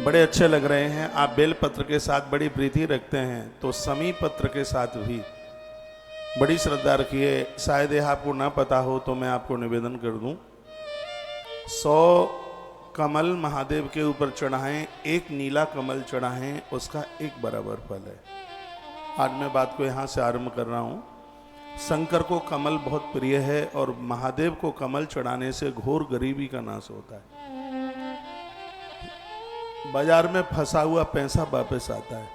बड़े अच्छे लग रहे हैं। आप बेलपत्र के साथ बड़ी प्रीति रखते हैं तो समी पत्र के साथ भी बड़ी श्रद्धा रखिए। शायद यह आपको ना पता हो तो मैं आपको निवेदन कर दूं। 100 कमल महादेव के ऊपर चढ़ाएं, एक नीला कमल चढ़ाएं, उसका एक बराबर फल है। आज मैं बात को यहाँ से आरंभ कर रहा हूँ। शंकर को कमल बहुत प्रिय है और महादेव को कमल चढ़ाने से घोर गरीबी का नाश होता है। बाजार में फंसा हुआ पैसा वापस आता है।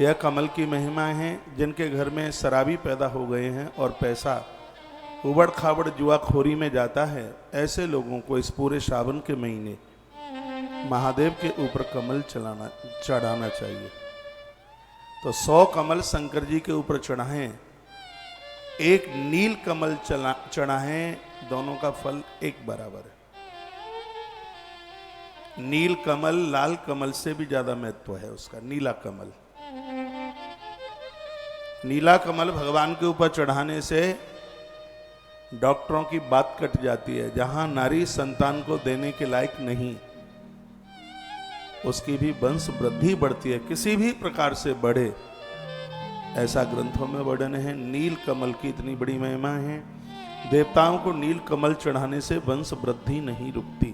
यह कमल की महिमा है। जिनके घर में शराबी पैदा हो गए हैं और पैसा उबड़ खाबड़ जुआखोरी में जाता है, ऐसे लोगों को इस पूरे सावन के महीने महादेव के ऊपर कमल चढ़ाना चाहिए। तो 100 कमल शंकर जी के ऊपर चढ़ाएं, एक नील कमल चढ़ाएं, दोनों का फल एक बराबर है। नील कमल लाल कमल से भी ज्यादा महत्व है उसका। नीला कमल, नीला कमल भगवान के ऊपर चढ़ाने से डॉक्टरों की बात कट जाती है। जहां नारी संतान को देने के लायक नहीं, उसकी भी वंश वृद्धि बढ़ती है, किसी भी प्रकार से बढ़े, ऐसा ग्रंथों में वर्णन है। नील कमल की इतनी बड़ी महिमा है। देवताओं को नील कमल चढ़ाने से वंश वृद्धि नहीं रुकती,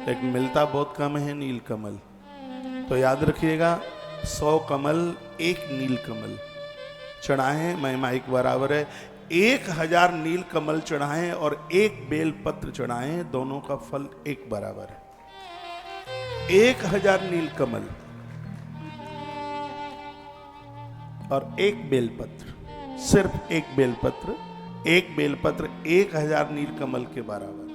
लेकिन मिलता बहुत कम है नील कमल। तो याद रखिएगा, 100 कमल एक नील कमल चढ़ाएं, महिमा एक बराबर है। 1000 नील कमल चढ़ाएं और एक बेल पत्र चढ़ाएं, दोनों का फल एक बराबर है। 1000 नील कमल और एक बेलपत्र, सिर्फ एक बेलपत्र, एक बेलपत्र 1000 नील कमल के बराबर।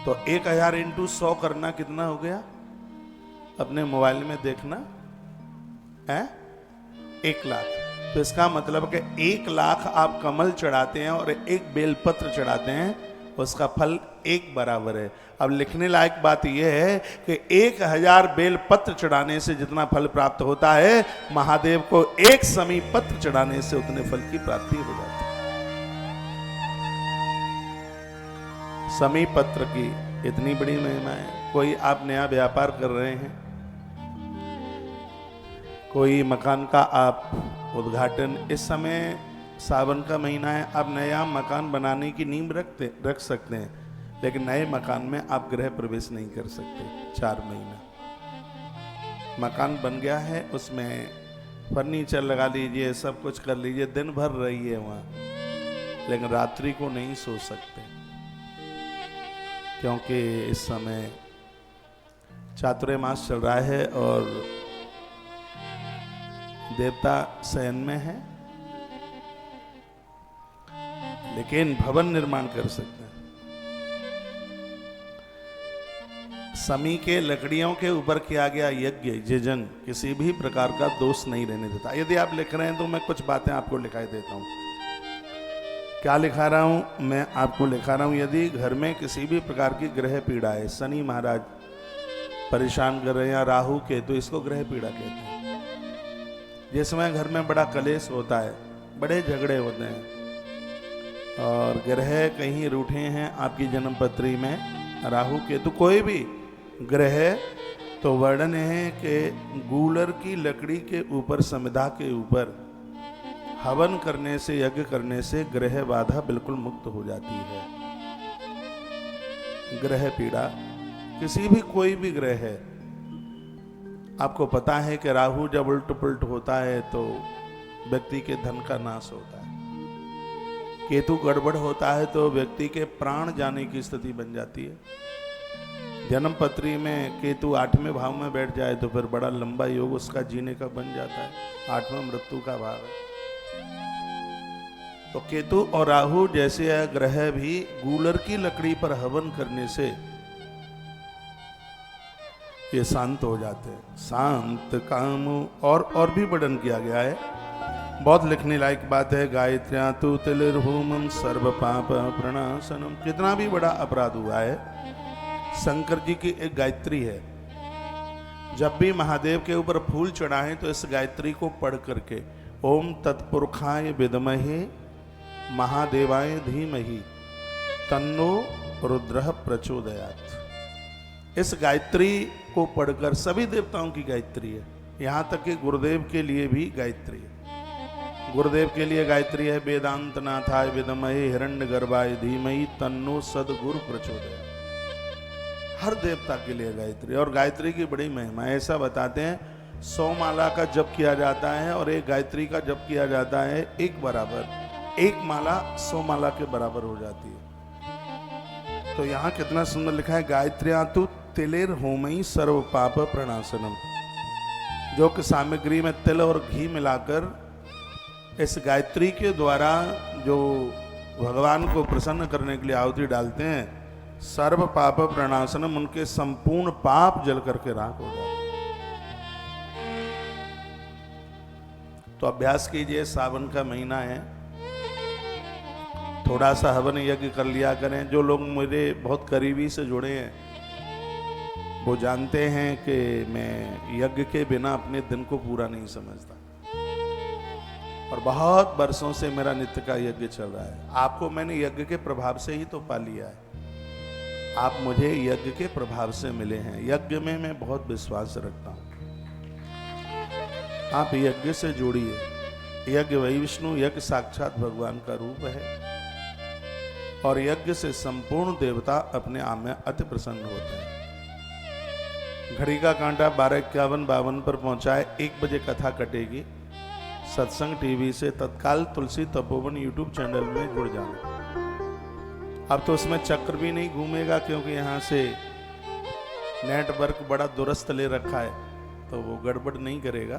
तो 1000 इंटू 100 करना कितना हो गया? अपने मोबाइल में देखना है, 1 लाख। तो इसका मतलब कि 1 लाख आप कमल चढ़ाते हैं और एक बेलपत्र चढ़ाते हैं, उसका फल एक बराबर है। अब लिखने लायक बात यह है कि 1000 बेलपत्र चढ़ाने से जितना फल प्राप्त होता है, महादेव को एक समी पत्र चढ़ाने से उतने फल की प्राप्ति हो जाती है। समी पत्र की इतनी बड़ी महिमा है। कोई आप नया व्यापार कर रहे हैं, कोई मकान का आप उद्घाटन, इस समय सावन का महीना है, आप नया मकान बनाने की नींव रख सकते हैं, लेकिन नए मकान में आप गृह प्रवेश नहीं कर सकते। 4 महीना मकान बन गया है, उसमें फर्नीचर लगा लीजिए, सब कुछ कर लीजिए, दिन भर रहिए वहाँ, लेकिन रात्रि को नहीं सो सकते, क्योंकि इस समय चातुर्मास चल रहा है और देवता शयन में है, लेकिन भवन निर्माण कर सकते हैं। समी के लकड़ियों के ऊपर किया गया यज्ञ यजन किसी भी प्रकार का दोष नहीं रहने देता। यदि आप लिख रहे हैं तो मैं कुछ बातें आपको लिखाई देता हूं। क्या लिखा रहा हूं? मैं आपको लिखा रहा हूं, यदि घर में किसी भी प्रकार की ग्रह पीड़ा है, शनि महाराज परेशान कर रहे हैं या राहु के, तो इसको ग्रह पीड़ा कहते हैं। जिसमें घर में बड़ा कलेश होता है, बड़े झगड़े होते हैं और ग्रह कहीं रूठे हैं आपकी जन्म पत्री में, राहु के, तो कोई भी ग्रह, तो वर्णन है कि गूलर की लकड़ी के ऊपर, समिधा के ऊपर हवन करने से, यज्ञ करने से ग्रह बाधा बिल्कुल मुक्त हो जाती है। ग्रह पीड़ा किसी भी, कोई भी ग्रह है, आपको पता है कि राहु जब उल्ट पुल्ट होता है तो व्यक्ति के धन का नाश होता है। केतु गड़बड़ होता है तो व्यक्ति के प्राण जाने की स्थिति बन जाती है। जन्म पत्री में केतु 8वें भाव में बैठ जाए तो फिर बड़ा लंबा योग उसका जीने का बन जाता है। 8वां मृत्यु का भाव है। तो केतु और राहु जैसे ग्रह भी गूलर की लकड़ी पर हवन करने से ये शांत हो जाते हैं। शांत काम और भी वर्णन किया गया है, बहुत लिखने लायक बात है। गायत्र्या तु तिलिर्भूमं सर्व पाप प्रणाशनम। कितना भी बड़ा अपराध हुआ है, शंकर जी की एक गायत्री है। जब भी महादेव के ऊपर फूल चढ़ाएं तो इस गायत्री को पढ़ करके ओम तत्पुरुषाय विद्महे महादेवाय धीमहि तन्नो रुद्रः प्रचोदयात्, इस गायत्री को पढ़कर, सभी देवताओं की गायत्री है, यहाँ तक कि गुरुदेव के लिए भी गायत्री है। गुरुदेव के लिए गायत्री है, वेदांत नाथाय विद्महे हिरण्य गर्भाय धीमहि तन्नो सद्गुरु प्रचोदयात्। हर देवता के लिए गायत्री। और गायत्री की बड़ी महिमा है। ऐसा बताते हैं 100 माला का जप किया जाता है और एक गायत्री का जप किया जाता है एक बराबर, एक माला 100 माला के बराबर हो जाती है। तो यहाँ कितना सुंदर लिखा है, गायत्र्या तु तिलेर होमई सर्व पाप प्रणाशनम। जो कि सामग्री में तिल और घी मिलाकर इस गायत्री के द्वारा जो भगवान को प्रसन्न करने के लिए आहुति डालते हैं, सर्व पाप प्रणाशनम, उनके संपूर्ण पाप जल करके राख हो जाते हैं। तो अभ्यास कीजिए, सावन का महीना है, थोड़ा सा हवन यज्ञ कर लिया करें। जो लोग मेरे बहुत करीबी से जुड़े हैं वो जानते हैं कि मैं यज्ञ के बिना अपने दिन को पूरा नहीं समझता, और बहुत बरसों से मेरा नित्य का यज्ञ चल रहा है। आपको मैंने यज्ञ के प्रभाव से ही तो पा लिया है। आप मुझे यज्ञ के प्रभाव से मिले हैं। यज्ञ में मैं बहुत विश्वास रखता हूं। आप यज्ञ से जोड़िए। यज्ञ वही विष्णु, यज्ञ साक्षात भगवान का रूप है, और यज्ञ से संपूर्ण देवता अपने आप में अति प्रसन्न होते हैं। घड़ी का कांटा 12:51-52 पर पहुंचा है। 1 बजे कथा कटेगी। सत्संग टीवी से तत्काल तुलसी तपोवन यूट्यूब चैनल में जुड़ जाना। अब तो उसमें चक्र भी नहीं घूमेगा, क्योंकि यहाँ से नेटवर्क बड़ा दुरुस्त ले रखा है, तो वो गड़बड़ नहीं करेगा।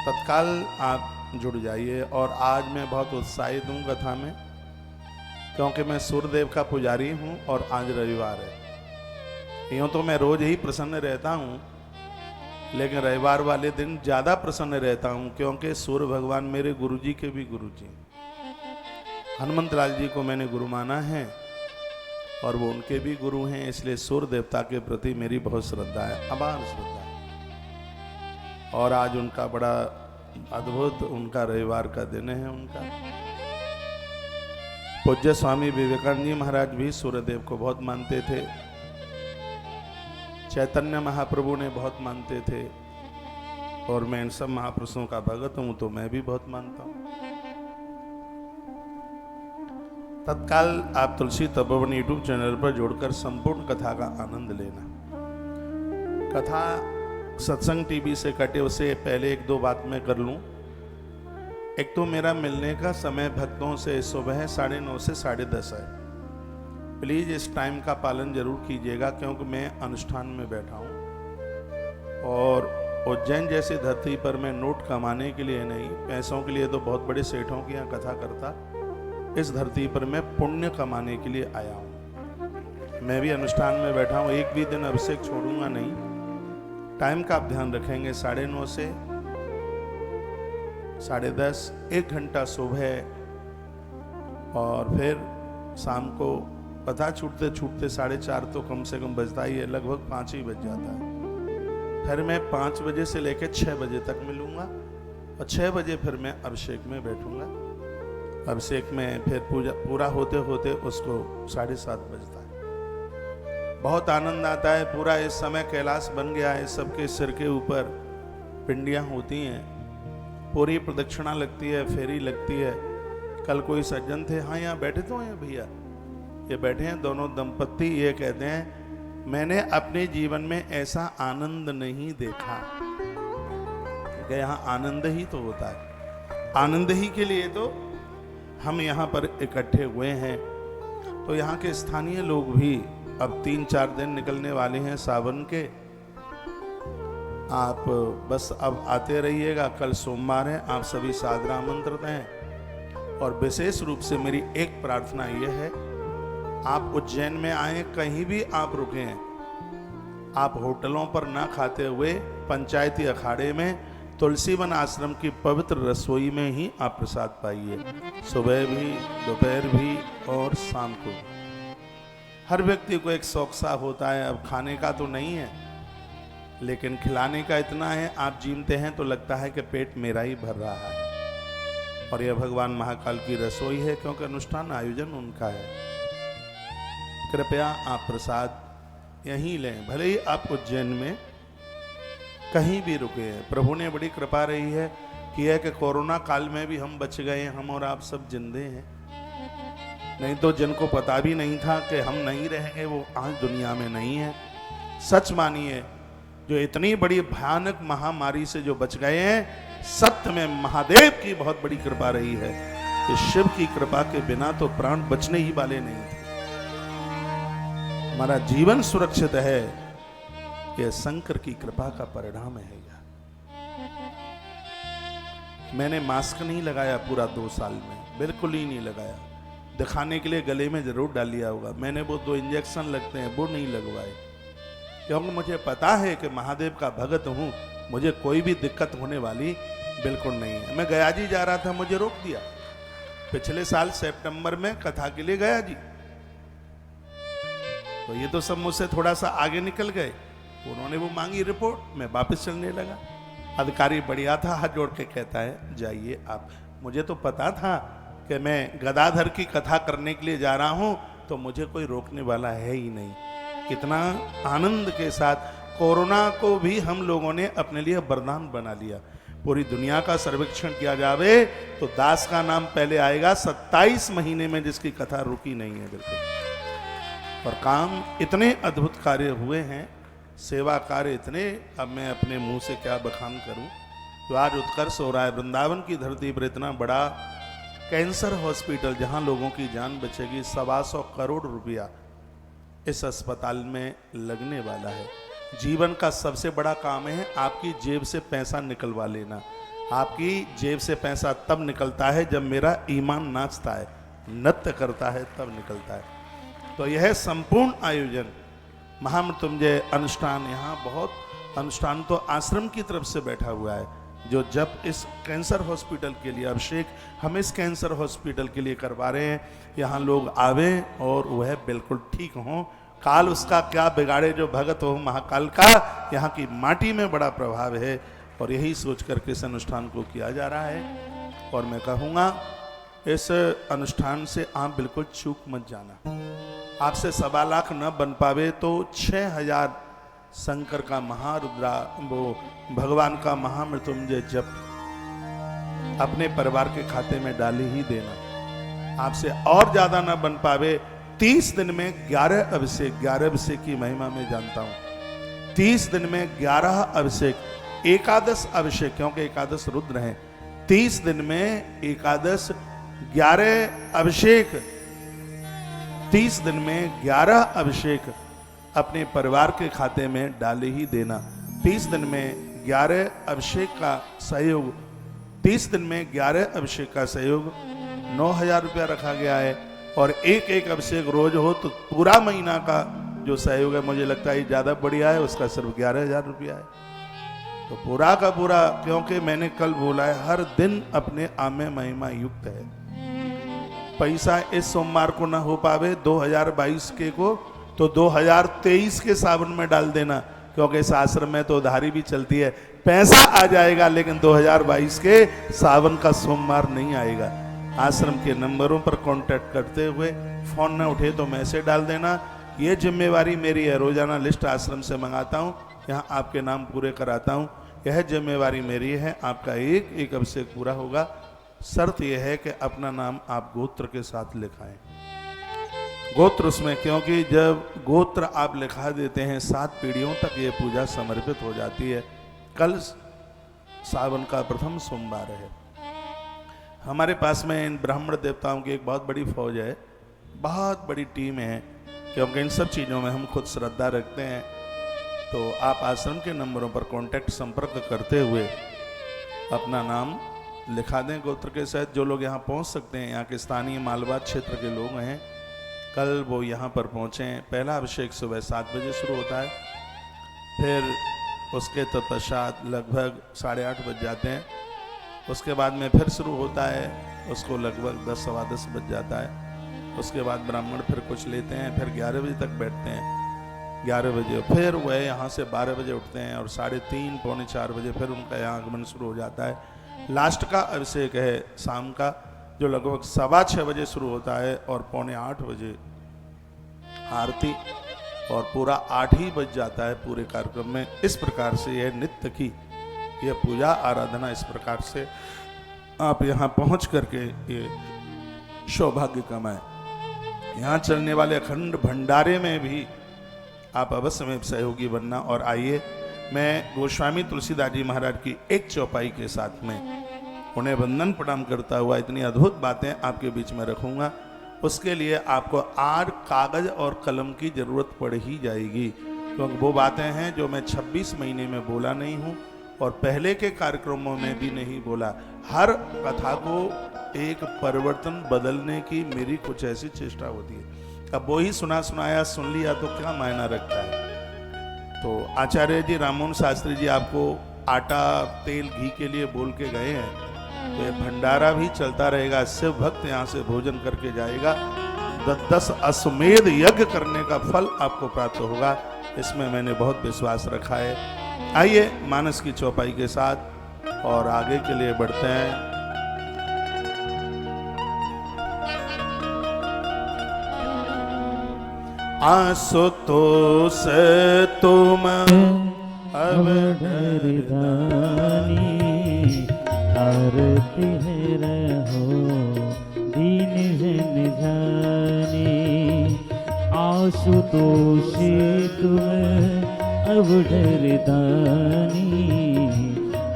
तत्काल आप जुड़ जाइए। और आज मैं बहुत उत्साहित हूँ कथा में, क्योंकि मैं सूर्यदेव का पुजारी हूँ और आज रविवार है। यूँ तो मैं रोज ही प्रसन्न रहता हूँ, लेकिन रविवार वाले दिन ज़्यादा प्रसन्न रहता हूँ, क्योंकि सूर्य भगवान मेरे गुरुजी के भी गुरुजी। हनुमंत लाल जी को मैंने गुरु माना है और वो उनके भी गुरु हैं, इसलिए सूर्य देवता के प्रति मेरी बहुत श्रद्धा है, अपार श्रद्धा है। और आज उनका बड़ा अद्भुत उनका रविवार का दिन है। उनका पूज्य स्वामी विवेकानंद जी महाराज भी सूर्यदेव को बहुत मानते थे, चैतन्य महाप्रभु ने बहुत मानते थे, और मैं इन सब महापुरुषों का भगत हूं, तो मैं भी बहुत मानता हूं। तत्काल आप तुलसी तपोवन यूट्यूब चैनल पर जोड़कर संपूर्ण कथा का आनंद लेना। कथा सत्संग टीवी से कटे उससे पहले 1-2 बात मैं कर लूं। एक तो मेरा मिलने का समय भक्तों से सुबह 9:30 से 10:30 है। प्लीज इस टाइम का पालन जरूर कीजिएगा, क्योंकि मैं अनुष्ठान में बैठा हूं, और उज्जैन जैसी धरती पर मैं नोट कमाने के लिए नहीं, पैसों के लिए तो बहुत बड़े सेठों की यहाँ कथा करता, इस धरती पर मैं पुण्य कमाने के लिए आया हूं। मैं भी अनुष्ठान में बैठा हूं, एक भी दिन अभिषेक छोड़ूंगा नहीं। टाइम का आप ध्यान रखेंगे, 9:30 से 10:30, 1 घंटा सुबह, और फिर शाम को कथा छूटते छूटते 4:30 तो कम से कम बजता ही है, लगभग 5 ही बज जाता है। फिर मैं 5 बजे से लेकर 6 बजे तक मिलूंगा, और 6 बजे फिर मैं अभिषेक में बैठूंगा। अभिषेक में फिर पूजा पूरा होते होते उसको 7:30 बजता है। बहुत आनंद आता है। पूरा इस समय कैलाश बन गया है, सबके सिर के ऊपर पिंडियाँ होती हैं, पूरी प्रदक्षिणा लगती है, फेरी लगती है। कल कोई सज्जन थे, हाँ यहाँ बैठे तो हैं भैया, ये बैठे हैं दोनों दंपत्ति, ये कहते हैं मैंने अपने जीवन में ऐसा आनंद नहीं देखा। कि यहाँ आनंद ही तो होता है, आनंद ही के लिए तो हम यहाँ पर इकट्ठे हुए हैं। तो यहाँ के स्थानीय लोग भी अब 3-4 दिन निकलने वाले हैं सावन के। आप बस अब आते रहिएगा। कल सोमवार है, आप सभी सादर आमंत्रित हैं। और विशेष रूप से मेरी एक प्रार्थना यह है, आप उज्जैन में आए, कहीं भी आप रुके हैं, आप होटलों पर ना खाते हुए पंचायती अखाड़े में तुलसीवन आश्रम की पवित्र रसोई में ही आप प्रसाद पाइए, सुबह भी, दोपहर भी और शाम को। हर व्यक्ति को एक शौक सा होता है, अब खाने का तो नहीं है लेकिन खिलाने का इतना है। आप जीमते हैं तो लगता है कि पेट मेरा ही भर रहा है, और यह भगवान महाकाल की रसोई है, क्योंकि अनुष्ठान आयोजन उनका है। कृपया आप प्रसाद यहीं लें, भले ही आप उज्जैन में कहीं भी रुके हैं। प्रभु ने बड़ी कृपा रही है कि है कि कोरोना काल में भी हम बच गए, हम और आप सब जिंदे हैं। नहीं तो जिनको पता भी नहीं था कि हम नहीं रहेंगे, वो आज दुनिया में नहीं है। सच मानिए, जो इतनी बड़ी भयानक महामारी से जो बच गए हैं, सत्य में महादेव की बहुत बड़ी कृपा रही है कि शिव की कृपा के बिना तो प्राण बचने ही वाले नहीं थे। हमारा जीवन सुरक्षित है, यह शंकर की कृपा का परिणाम है। मैंने मास्क नहीं लगाया पूरा 2 साल में, बिल्कुल ही नहीं लगाया। दिखाने के लिए गले में जरूर डाल लिया होगा। मैंने वो 2 इंजेक्शन लगते हैं वो नहीं लगवाए, क्योंकि मुझे पता है कि महादेव का भगत हूं, मुझे कोई भी दिक्कत होने वाली बिल्कुल नहीं है। मैं गया जी जा रहा था, मुझे रोक दिया। पिछले साल सितंबर में कथा के लिए गया जी, तो ये तो सब मुझसे थोड़ा सा आगे निकल गए। उन्होंने वो मांगी रिपोर्ट, मैं वापस चलने लगा। अधिकारी बढ़िया था, हाथ जोड़ के कहता है जाइए आप। मुझे तो पता था कि मैं गदाधर की कथा करने के लिए जा रहा हूं, तो मुझे कोई रोकने वाला है ही नहीं। कितना आनंद के साथ कोरोना को भी हम लोगों ने अपने लिए वरदान बना लिया। पूरी दुनिया का सर्वेक्षण किया जावे तो दास का नाम पहले आएगा। 27 महीने में जिसकी कथा रुकी नहीं है बिल्कुल। और काम इतने अद्भुत कार्य हुए हैं, सेवा कार्य इतने, अब मैं अपने मुंह से क्या बखान करूं। तो आज उत्कर्ष हो रहा है। वृंदावन की धरती पर इतना बड़ा कैंसर हॉस्पिटल, जहां लोगों की जान बचेगी, 125 करोड़ रुपया इस अस्पताल में लगने वाला है। जीवन का सबसे बड़ा काम है आपकी जेब से पैसा निकलवा लेना। आपकी जेब से पैसा तब निकलता है जब मेरा ईमान नाचता है, नृत्य करता है, तब निकलता है। तो यह संपूर्ण आयोजन महामृत्युंजय अनुष्ठान, यहाँ बहुत अनुष्ठान तो आश्रम की तरफ से बैठा हुआ है, जो जब इस कैंसर हॉस्पिटल के लिए अभिषेक हम इस कैंसर हॉस्पिटल के लिए करवा रहे हैं, यहाँ लोग आवे और वह बिल्कुल ठीक हों। काल उसका क्या बिगाड़े जो भगत हो महाकाल का। यहाँ की माटी में बड़ा प्रभाव है और यही सोच करके इस अनुष्ठान को किया जा रहा है। और मैं कहूँगा इस अनुष्ठान से आप बिल्कुल चूक मत जाना। आपसे 1.25 लाख न बन पावे तो 6000 शंकर का महारुद्रा, वो भगवान का महामृत्युंजय जप अपने परिवार के खाते में डाले ही देना। आपसे और ज्यादा न बन पावे 30 दिन में 11 अभिषेक, 11 अभिषेक की महिमा में जानता हूं। 30 दिन में 11 अभिषेक, एकादश अभिषेक, क्योंकि एकादश रुद्र हैं। 30 दिन में एकादश 11 अभिषेक, 30 दिन में 11 अभिषेक अपने परिवार के खाते में डाले ही देना। 30 दिन में 11 अभिषेक का सहयोग, 30 दिन में 11 अभिषेक का सहयोग 9000 रुपया रखा गया है। और एक अभिषेक रोज हो तो पूरा महीना का जो सहयोग है, मुझे लगता है ज्यादा बढ़िया है, उसका सिर्फ 11000 रुपया है। तो पूरा का पूरा, क्योंकि मैंने कल बोला है हर दिन अपने आमे महिमा युक्त है। पैसा इस सोमवार को ना हो पावे 2022 के को, तो 2023 के सावन में डाल देना, क्योंकि इस आश्रम में तो उधारी भी चलती है। पैसा आ जाएगा लेकिन 2022 के सावन का सोमवार नहीं आएगा। आश्रम के नंबरों पर कांटेक्ट करते हुए, फोन न उठे तो मैसेज डाल देना। ये जिम्मेवारी मेरी है, रोजाना लिस्ट आश्रम से मंगाता हूँ, यहाँ आपके नाम पूरे कराता हूँ। यह जिम्मेवारी मेरी है, आपका एक अभिषेक पूरा होगा। शर्त यह है कि अपना नाम आप गोत्र के साथ लिखाएं। गोत्र उसमें, क्योंकि जब गोत्र आप लिखा देते हैं 7 पीढ़ियों तक ये पूजा समर्पित हो जाती है। कल सावन का प्रथम सोमवार है। हमारे पास में इन ब्राह्मण देवताओं की एक बहुत बड़ी फौज है, बहुत बड़ी टीम है, क्योंकि इन सब चीज़ों में हम खुद श्रद्धा रखते हैं। तो आप आश्रम के नंबरों पर कांटेक्ट संपर्क करते हुए अपना नाम लिखा दें गोत्र के साथ। जो लोग यहाँ पहुँच सकते हैं, यहाँ के स्थानीय मालवा क्षेत्र के लोग हैं, कल वो यहाँ पर पहुँचें। पहला अभिषेक सुबह 7 बजे शुरू होता है, फिर उसके तत्पश्चात लगभग 8:30 बज जाते हैं। उसके बाद में फिर शुरू होता है, उसको लगभग 10 सवा 10 बज जाता है। उसके बाद ब्राह्मण फिर कुछ लेते हैं, फिर 11 बजे तक बैठते हैं। 11 बजे फिर वह यहाँ से 12 बजे उठते हैं और 3:30 पौने 4 बजे फिर उनका यहाँ आगमन शुरू हो जाता है। लास्ट का अभिषेक है शाम का, जो लगभग 6:15 बजे शुरू होता है और 7:45 बजे आरती और पूरा 8 ही बज जाता है पूरे कार्यक्रम में। इस प्रकार से यह नित्य की यह पूजा आराधना, इस प्रकार से आप यहाँ पहुँच करके ये सौभाग्य कमाएं। यहाँ चलने वाले अखंड भंडारे में भी आप अवश्य में सहयोगी बनना। और आइए, मैं गोस्वामी तुलसीदास जी महाराज की एक चौपाई के साथ में उन्हें वंदन प्रणाम करता हुआ इतनी अद्भुत बातें आपके बीच में रखूंगा। उसके लिए आपको आज कागज और कलम की जरूरत पड़ ही जाएगी, क्योंकि वो बातें हैं जो मैं 26 महीने में बोला नहीं हूँ और पहले के कार्यक्रमों में भी नहीं बोला। हर कथा को एक परिवर्तन बदलने की मेरी कुछ ऐसी चेष्टा होती है। अब वो ही सुना सुनाया सुन लिया तो क्या मायना रखता है। तो आचार्य जी राममोहन शास्त्री जी आपको आटा तेल घी के लिए बोल के गए हैं, तो ये भंडारा भी चलता रहेगा। शिव भक्त यहाँ से भोजन करके जाएगा, 10 अश्वमेध यज्ञ करने का फल आपको प्राप्त होगा, इसमें मैंने बहुत विश्वास रखा है। आइए मानस की चौपाई के साथ और आगे के लिए बढ़ते हैं। आशुतोष तुम अवधरदानी आरती है रहो दीन जन जानी। आशुतोष तुम अवधरदानी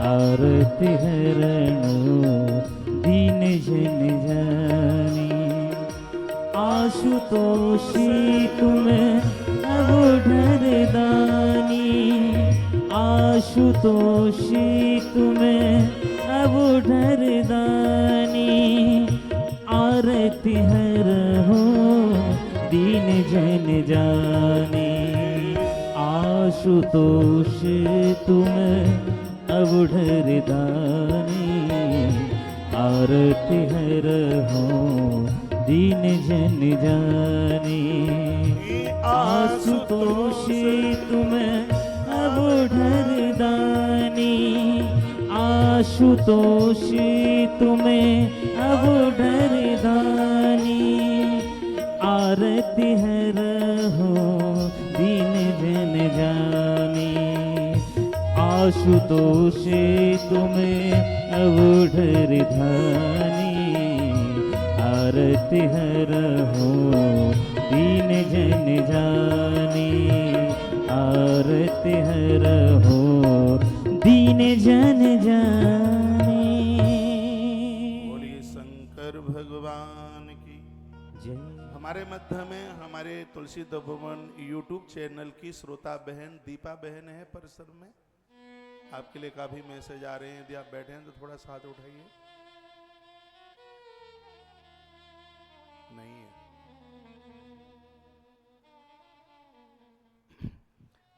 आरती है रहो दीन जन जानी। आशुतोषी तुम्हें अवधरदानी आशुतोषी तुम्हें अवधरदानी आरती है रहो दीन जन जानी। आशुतोष तुम्हें अवधरदानी आरती है रहो दीन जन जानी। आशुतोषी तुम्हें अवधरदानी आशुतोषी तुम्हें अवधरदानी आरती है रहो दीन जन जानी। आशुतोषी तुम्हें अवधरदानी आरती है रहो दीन जन जानी। आरती है रहो दीन जन जानी। बोलिए शंकर भगवान की जय। हमारे मध्य में हमारे तुलसी तपोवन यूट्यूब चैनल की श्रोता बहन दीपा बहन है परिसर में। आपके लिए काफी मैसेज आ रहे हैं, यदि आप बैठे हैं तो थोड़ा साथ उठाइए। नहीं है।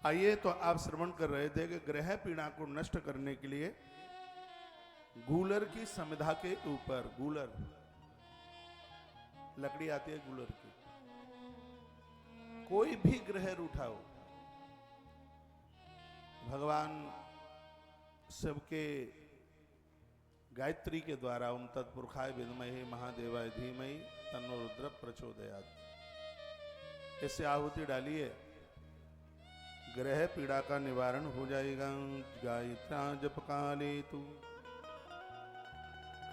आइए, तो आप श्रवण कर रहे थे कि ग्रह पीड़ा को नष्ट करने के लिए गूलर की समिधा के ऊपर, गूलर लकड़ी आती है गूलर की, कोई भी ग्रह उठाओ, भगवान शिव के गायत्री के द्वारा ओम तत्पुरुषाय विद्महे महादेवाय धीमहि तन्नो रुद्र प्रचोदयात्, इससे आहुति डालिए, ग्रह पीड़ा का निवारण हो जाएगा। गायत्रा जप काले तू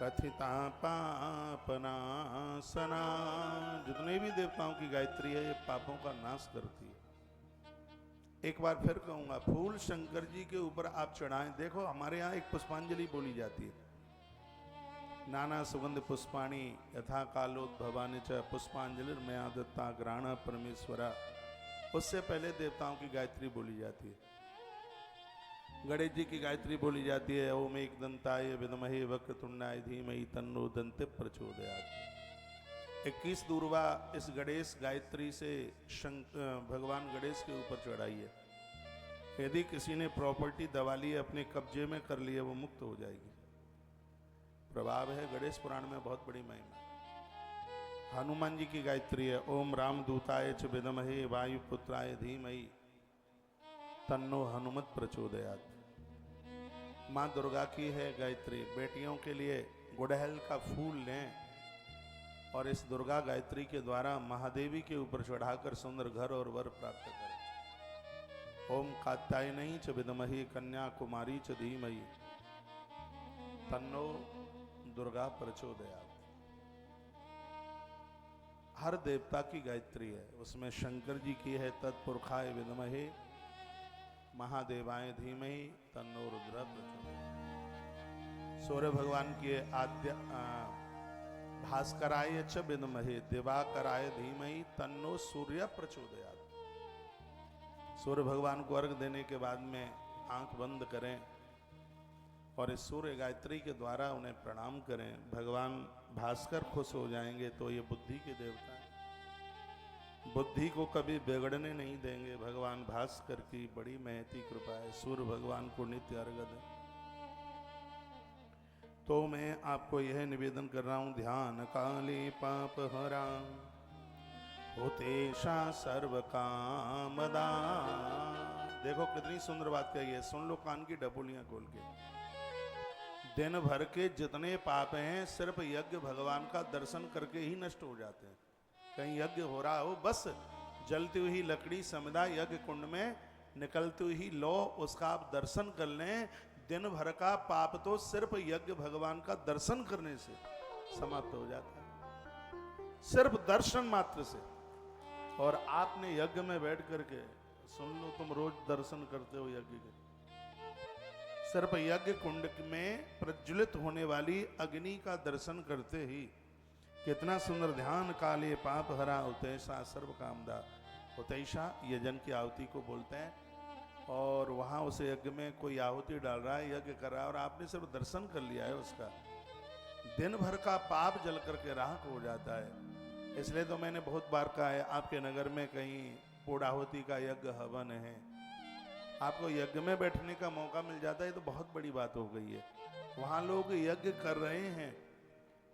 कथिता पापनाशना, जितने भी देवताओं की गायत्री है ये पापों का नाश करती है। एक बार फिर कहूंगा, फूल शंकर जी के ऊपर आप चढ़ाएं। देखो हमारे यहाँ एक पुष्पांजलि बोली जाती है, नाना सुगंध पुष्पाणी यथा कालोद्भवानि च पुष्पांजलिर्मया दत्ता ग्राण परमेश्वरा। उससे पहले देवताओं की गायत्री बोली जाती है। गणेश जी की गायत्री बोली जाती है, ओम एक दंताय विद्महे वक्रतुंडाय धीमहि तन्नो दंते प्रचोदयात्। 21 दूर्वा इस गणेश गायत्री से भगवान गणेश के ऊपर चढ़ाइए। यदि किसी ने प्रॉपर्टी दबा ली अपने कब्जे में कर लिए, वो मुक्त हो जाएगी। प्रभाव है, गणेश पुराण में बहुत बड़ी महिमा। हनुमान जी की गायत्री है, ओम रामदूताय च विद्महे वायुपुत्राय धीमहि तन्नो हनुमत प्रचोदयात्। माँ दुर्गा की है गायत्री। बेटियों के लिए गुड़हल का फूल लें और इस दुर्गा गायत्री के द्वारा महादेवी के ऊपर चढ़ाकर सुंदर घर और वर प्राप्त करें। ओम कात्यायनी च विद्महे कन्याकुमारी च धीमहि तन्नो दुर्गा प्रचोदयात्। हर देवता की गायत्री है, उसमें शंकर जी की है तत्पुरुषाय विद्महे महादेवाय धीमहि तन्नो रुद्र प्रचोदयात्। सूर्य भगवान की है आद्य भास्कराय च विद्महे दिवाकराय धीमहि तन्नो सूर्य प्रचोदयात्। सूर्य भगवान को अर्घ देने के बाद में आंख बंद करें और इस सूर्य गायत्री के द्वारा उन्हें प्रणाम करें। भगवान भास्कर खुश हो जाएंगे। तो ये बुद्धि के देवता हैं, बुद्धि को कभी बिगड़ने नहीं देंगे। भगवान भास्कर की बड़ी महती कृपा है। सूर्य भगवान को नित्य अर्घ दें। तो मैं आपको यह निवेदन कर रहा हूं, ध्यान काले पाप हरा होतेशा सर्व कामदा। देखो कितनी सुंदर बात कही है, सुन लो कान की डपोलियां खोल के। दिन भर के जितने पाप हैं सिर्फ यज्ञ भगवान का दर्शन करके ही नष्ट हो जाते हैं। कहीं यज्ञ हो रहा हो, बस जलती हुई लकड़ी समिधा यज्ञ कुंड में निकलती हुई लो, उसका आप दर्शन कर लें। दिन भर का पाप तो सिर्फ यज्ञ भगवान का दर्शन करने से समाप्त हो जाता है, सिर्फ दर्शन मात्र से। और आपने यज्ञ में बैठ करके सुन लो, तुम रोज दर्शन करते हो यज्ञ के, सिर्फ यज्ञ कुंड में प्रज्वलित होने वाली अग्नि का दर्शन करते ही कितना सुंदर। ध्यान काले पाप हरा उतैषा सर्व कामदा। उतैषा यजन की आहुति को बोलते हैं। और वहां उस यज्ञ में कोई आहुति डाल रहा है, यज्ञ कर रहा है, और आपने सिर्फ दर्शन कर लिया है उसका, दिन भर का पाप जल करके राख हो जाता है। इसलिए तो मैंने बहुत बार कहा है, आपके नगर में कहीं पूर्णाहुति का यज्ञ हवन है, आपको यज्ञ में बैठने का मौका मिल जाता है, तो बहुत बड़ी बात हो गई है। वहां लोग यज्ञ कर रहे हैं।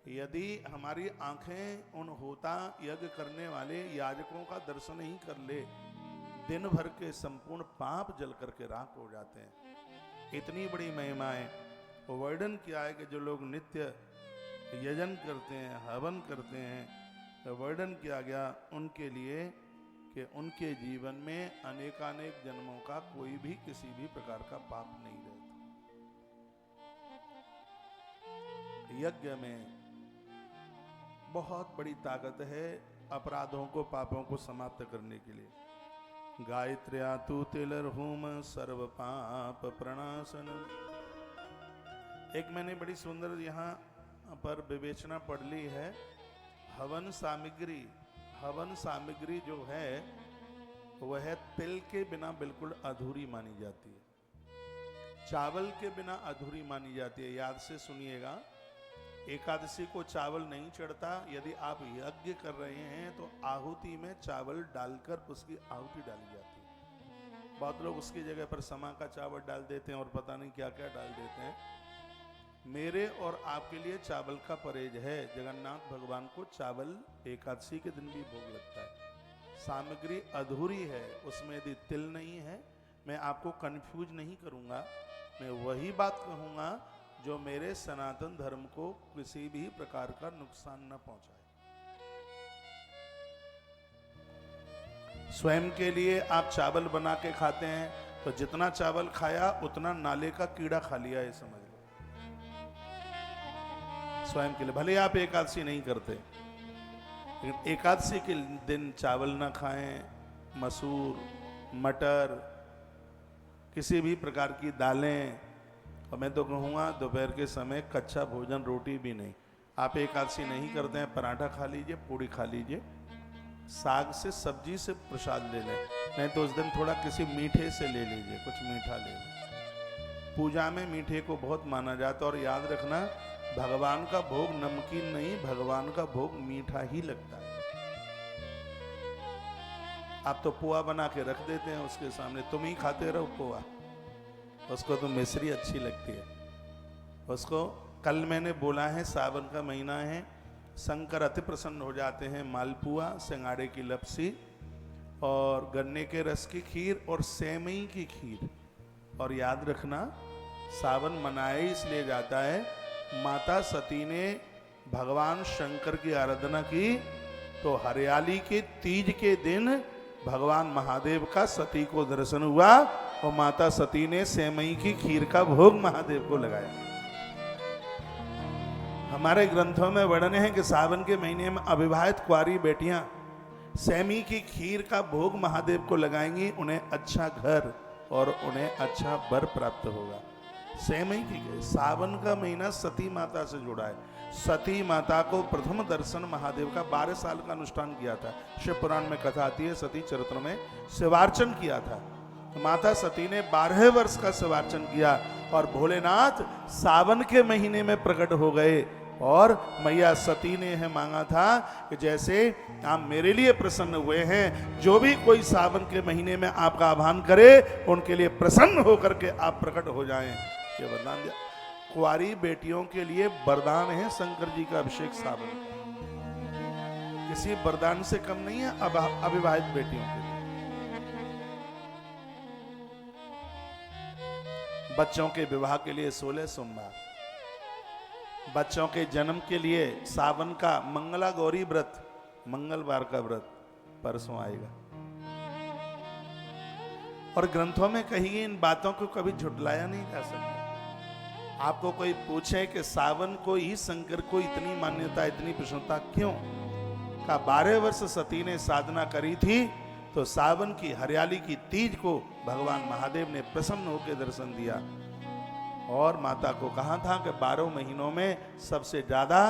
यदि हमारी आंखें उन होता यज्ञ करने वाले याजकों का दर्शन ही कर ले, दिन भर के संपूर्ण पाप जल करके राख हो जाते हैं। इतनी बड़ी महिमाएं वर्णन किया है कि जो लोग नित्य यजन करते हैं, हवन करते हैं, तो वर्णन किया गया उनके लिए कि उनके जीवन में अनेकानेक जन्मों का कोई भी किसी भी प्रकार का पाप नहीं रहता। यज्ञ में बहुत बड़ी ताकत है अपराधों को, पापों को समाप्त करने के लिए। गायत्र्या तु तिलर्हुम सर्व पाप प्रणाशन। एक मैंने बड़ी सुंदर यहाँ पर विवेचना पढ़ ली है। हवन सामग्री, हवन सामग्री जो है वह तिल के बिना बिल्कुल अधूरी मानी जाती है, चावल के बिना अधूरी मानी जाती है। याद से सुनिएगा, एकादशी को चावल नहीं चढ़ता। यदि आप यज्ञ कर रहे हैं तो आहुति में चावल डालकर उसकी आहुति डाली जाती है। बहुत लोग उसकी जगह पर समा का चावल डाल देते हैं और पता नहीं क्या क्या डाल देते हैं। मेरे और आपके लिए चावल का परहेज है। जगन्नाथ भगवान को चावल एकादशी के दिन भी भोग लगता है। सामग्री अधूरी है, उसमें यदि तिल नहीं है, मैं आपको कंफ्यूज नहीं करूंगा, मैं वही बात कहूंगा जो मेरे सनातन धर्म को किसी भी प्रकार का नुकसान न पहुंचाए। स्वयं के लिए आप चावल बना के खाते हैं तो जितना चावल खाया उतना नाले का कीड़ा खा लिया है, समझ लो। स्वयं के लिए भले आप एकादशी नहीं करते, लेकिन एकादशी के दिन चावल ना खाएं, मसूर, मटर, किसी भी प्रकार की दालें, और मैं तो कहूँगा दोपहर के समय कच्चा भोजन, रोटी भी नहीं। आप एकादशी नहीं करते हैं, पराठा खा लीजिए, पूड़ी खा लीजिए, साग से सब्जी से प्रसाद ले लें, नहीं तो उस दिन थोड़ा किसी मीठे से ले लीजिए, कुछ मीठा ले लें। पूजा में मीठे को बहुत माना जाता है। और याद रखना, भगवान का भोग नमकीन नहीं, भगवान का भोग मीठा ही लगता है। आप तो पोहा बना के रख देते हैं उसके सामने, तुम ही खाते रहो पोहा, उसको तो मिश्री अच्छी लगती है उसको। कल मैंने बोला है, सावन का महीना है, शंकर अति प्रसन्न हो जाते हैं। मालपुआ, सिंगाड़े की लपसी और गन्ने के रस की खीर और सेवई की खीर। और याद रखना, सावन मनाया इसलिए जाता है, माता सती ने भगवान शंकर की आराधना की तो हरियाली के तीज के दिन भगवान महादेव का सती को दर्शन हुआ और माता सती ने सेमई की खीर का भोग महादेव को लगाया। हमारे ग्रंथों में वर्णन है कि सावन के महीने में अविवाहित कुंवारी बेटियां सेमी की खीर का भोग महादेव को लगाएंगी, उन्हें अच्छा घर और उन्हें अच्छा वर प्राप्त होगा। सेमई की सावन का महीना सती माता से जुड़ा है। सती माता को प्रथम दर्शन महादेव का 12 साल का अनुष्ठान किया था। शिव पुराण में कथा आती है, सती चरित्र में शिवार्चन किया था। माता सती ने 12 वर्ष का शिवार्चन किया और भोलेनाथ सावन के महीने में प्रकट हो गए और मैया सती ने यह मांगा था कि जैसे आप मेरे लिए प्रसन्न हुए हैं, जो भी कोई सावन के महीने में आपका आह्वान करे उनके लिए प्रसन्न होकर के आप प्रकट हो जाएं। ये वरदान दिया। कुंवारी बेटियों के लिए वरदान है शंकर जी का अभिषेक सावन। किसी वरदान से कम नहीं है अविवाहित बेटियों के लिए। बच्चों के विवाह के लिए 16 सोमवार, बच्चों के जन्म के लिए सावन का मंगला गौरी व्रत, मंगलवार का व्रत परसों आएगा। और ग्रंथों में कही गई इन बातों को कभी झुटलाया नहीं जा सकता। आपको कोई पूछे कि सावन को ही शंकर को इतनी मान्यता, इतनी प्रसन्नता क्यों? का 12 वर्ष सती ने साधना करी थी तो सावन की हरियाली की तीज को भगवान महादेव ने प्रसन्न होकर दर्शन दिया और माता को कहा था कि 12 महीनों में सबसे ज्यादा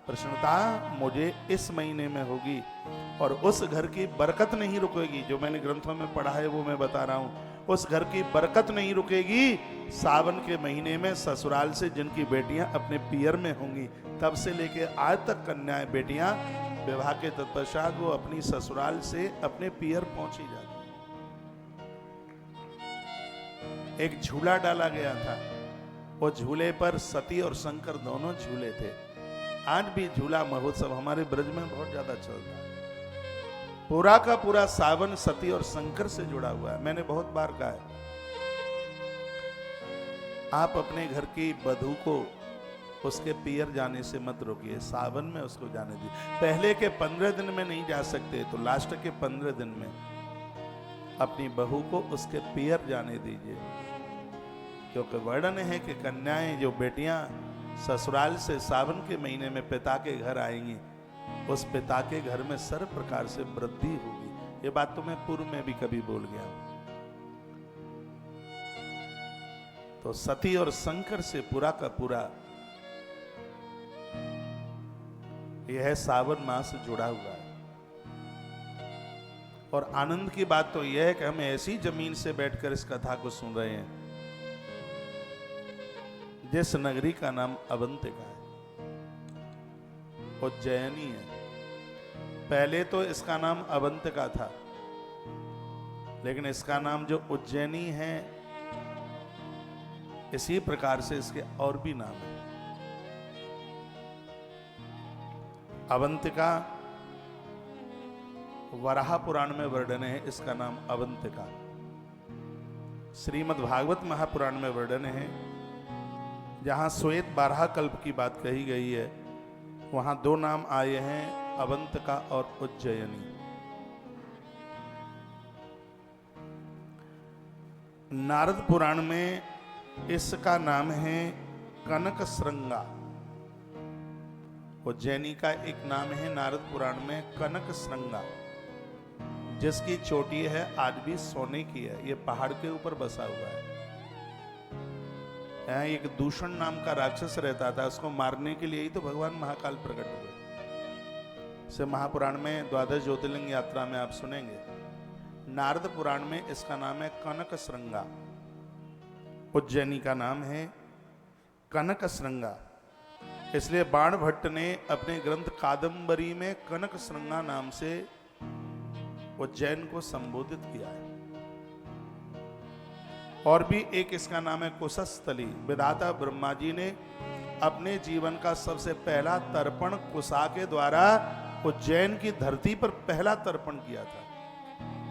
प्रसन्नता मुझे इस महीने में होगी और उस घर की बरकत नहीं रुकेगी। जो मैंने ग्रंथों में पढ़ा है वो मैं बता रहा हूं। उस घर की बरकत नहीं रुकेगी सावन के महीने में ससुराल से जिनकी बेटियां अपने पियर में होंगी। तब से लेके आज तक कन्याएं बेटियां विवाह के तत्पश्चात वो अपनी ससुराल से अपने पियर पहुंची जाती। एक झूला डाला गया था, वो झूले पर सती और शंकर दोनों झूले थे। आज भी झूला महोत्सव हमारे ब्रज में बहुत ज्यादा चलता है। पूरा का पूरा सावन सती और शंकर से जुड़ा हुआ है। मैंने बहुत बार कहा है, आप अपने घर की वधू को उसके पियर जाने से मत रोकिए, सावन में उसको जाने दीजिए। पहले के 15 दिन में नहीं जा सकते तो लास्ट के 15 दिन में अपनी बहू को उसके पियर जाने दीजिए, क्योंकि वर्णन है कि कन्याएं जो बेटियां ससुराल से सावन के महीने में पिता के घर आएंगी, उस पिता के घर में सर्व प्रकार से वृद्धि होगी। ये बात तो मैं पूर्व में भी कभी बोल गया। तो सती और शंकर से पूरा का पूरा यह सावन मास जुड़ा हुआ है। और आनंद की बात तो यह है कि हम ऐसी जमीन से बैठकर इस कथा को सुन रहे हैं जिस नगरी का नाम अवंतिका है, उज्जैनी है। पहले तो इसका नाम अवंतिका था, लेकिन इसका नाम जो उज्जैनी है, इसी प्रकार से इसके और भी नाम है। अवंतिका वराह पुराण में वर्णन है, इसका नाम अवंतिका। श्रीमद् भागवत महापुराण में वर्णन है, जहां श्वेत 12 कल्प की बात कही गई है, वहां 2 नाम आए हैं, अवंतिका और उज्जयिनी। नारद पुराण में इसका नाम है कनक श्रृंगा। उज्जैनी का एक नाम है नारद पुराण में कनक श्रृंगा, जिसकी चोटी है आज भी सोने की है। ये पहाड़ के ऊपर बसा हुआ है। यहाँ एक दूषण नाम का राक्षस रहता था, उसको मारने के लिए ही तो भगवान महाकाल प्रकट हुए। इसे महापुराण में 12 ज्योतिर्लिंग यात्रा में आप सुनेंगे। नारद पुराण में इसका नाम है कनक श्रृंगा। उज्जैनी का नाम है कनक श्रृंगा। इसलिए बाण भट्ट ने अपने ग्रंथ कादंबरी में कनक श्रृंगा नाम से उज्जैन को संबोधित किया है। और भी एक इसका नाम है कुशस्थली। विधाता ब्रह्मा जी ने अपने जीवन का सबसे पहला तर्पण कुशा के द्वारा उज्जैन की धरती पर पहला तर्पण किया था।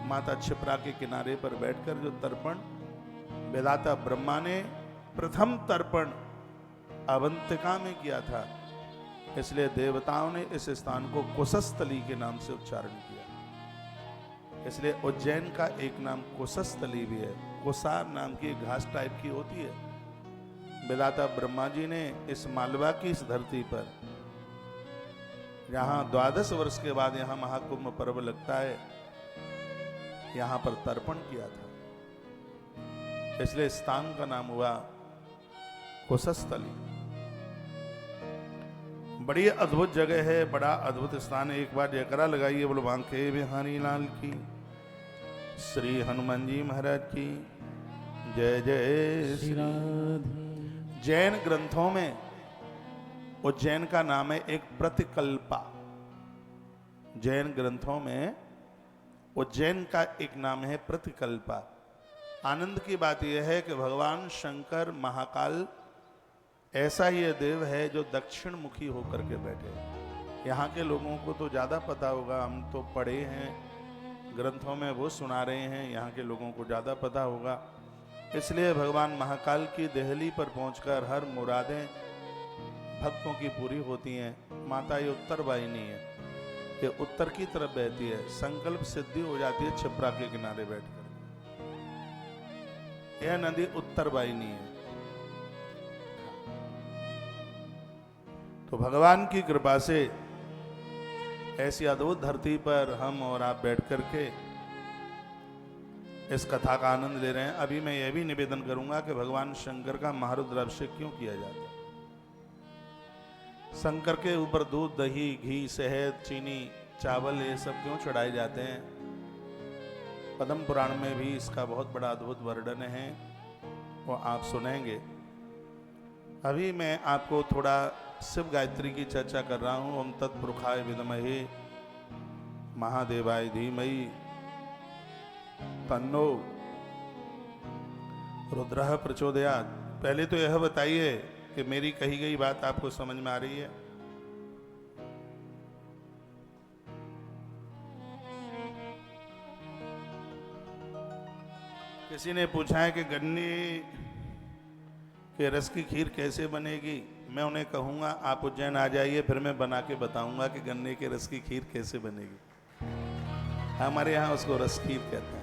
माता क्षिप्रा के किनारे पर बैठकर जो तर्पण विधाता ब्रह्मा ने प्रथम तर्पण अवंतिका में किया था, इसलिए देवताओं ने इस स्थान को कुशस्थली के नाम से उच्चारण किया। इसलिए उज्जैन का एक नाम कुशस्थली भी है। कुसार नाम की घास टाइप की होती है। विधाता ब्रह्मा जी ने इस मालवा की इस धरती पर, जहां 12 वर्ष के बाद यहां महाकुंभ पर्व लगता है, यहां पर तर्पण किया था। इसलिए स्थान का नाम हुआ कुशस्थली। बड़ी अद्भुत जगह है, बड़ा अद्भुत स्थान है। एक बार जयकारा लगाइए, बोलो बांके बिहारी लाल की, श्री हनुमान जी महाराज की जय जय श्री श्री। राधे। जैन ग्रंथों में उज्जैन का नाम है एक प्रतिकल्पा। जैन ग्रंथों में उज्जैन का एक नाम है प्रतिकल्पा। आनंद की बात यह है कि भगवान शंकर महाकाल ऐसा ही देव है जो दक्षिण मुखी होकर के बैठे। यहाँ के लोगों को तो ज़्यादा पता होगा, हम तो पढ़े हैं ग्रंथों में, वो सुना रहे हैं, यहाँ के लोगों को ज़्यादा पता होगा। इसलिए भगवान महाकाल की देहली पर पहुंचकर हर मुरादें भक्तों की पूरी होती हैं। माता ये उत्तर वाहिनी है, ये उत्तर की तरफ बहती है, संकल्प सिद्धि हो जाती है छिपरा के किनारे बैठकर। यह नदी उत्तर वाहिनी है। तो भगवान की कृपा से ऐसी अद्भुत धरती पर हम और आप बैठ करके इस कथा का आनंद ले रहे हैं। अभी मैं यह भी निवेदन करूंगा कि भगवान शंकर का महारुद्राभिषेक क्यों किया जाता है। शंकर के ऊपर दूध, दही, घी, शहद, चीनी, चावल ये सब क्यों चढ़ाए जाते हैं? पद्म पुराण में भी इसका बहुत बड़ा अद्भुत वर्णन है, वो आप सुनेंगे। अभी मैं आपको थोड़ा शिव गायत्री की चर्चा कर रहा हूं। ओम तत्पुरुषाय विद्महे महादेवाय धीमहि तन्नो रुद्रः प्रचोदयात्। पहले तो यह बताइए कि मेरी कही गई बात आपको समझ में आ रही है? किसी ने पूछा है कि गन्ने के रस की खीर कैसे बनेगी। मैं उन्हें कहूंगा आप उज्जैन आ जाइए, फिर मैं बना के बताऊंगा कि गन्ने के रस की खीर कैसे बनेगी। हमारे यहाँ उसको रस खीर कहते हैं।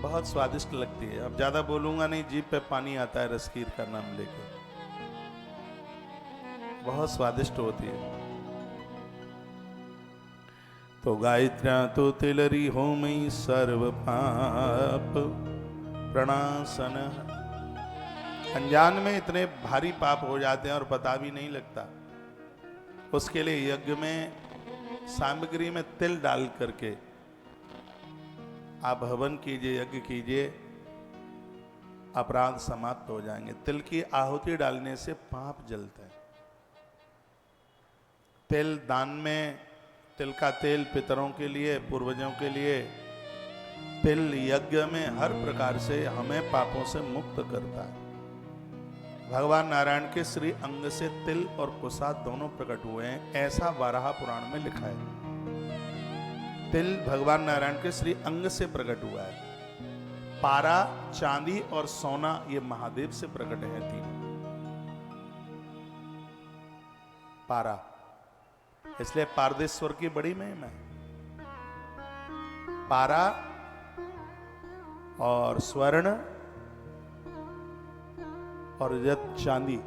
बहुत स्वादिष्ट लगती है। अब ज्यादा बोलूंगा नहीं, जीभ पे पानी आता है रस खीर का नाम लेके। बहुत स्वादिष्ट होती है। तो गायत्र्या तो तिलरी होमई सर्व पाप प्रणाशन। अनजान में इतने भारी पाप हो जाते हैं और पता भी नहीं लगता। उसके लिए यज्ञ में सामग्री में तिल डाल करके आप हवन कीजिए, यज्ञ कीजिए, अपराध समाप्त हो जाएंगे। तिल की आहुति डालने से पाप जलते हैं। तिल दान में, तिल का तेल पितरों के लिए, पूर्वजों के लिए, तिल यज्ञ में हर प्रकार से हमें पापों से मुक्त करता है। भगवान नारायण के श्री अंग से तिल और कुसा दोनों प्रकट हुए हैं, ऐसा वाराह पुराण में लिखा है। तिल भगवान नारायण के श्री अंग से प्रकट हुआ है। पारा, चांदी और सोना ये महादेव से प्रकट है। तीन पारा, इसलिए पारदेश्वर की बड़ी महिमा है। पारा और स्वर्ण और चांदी,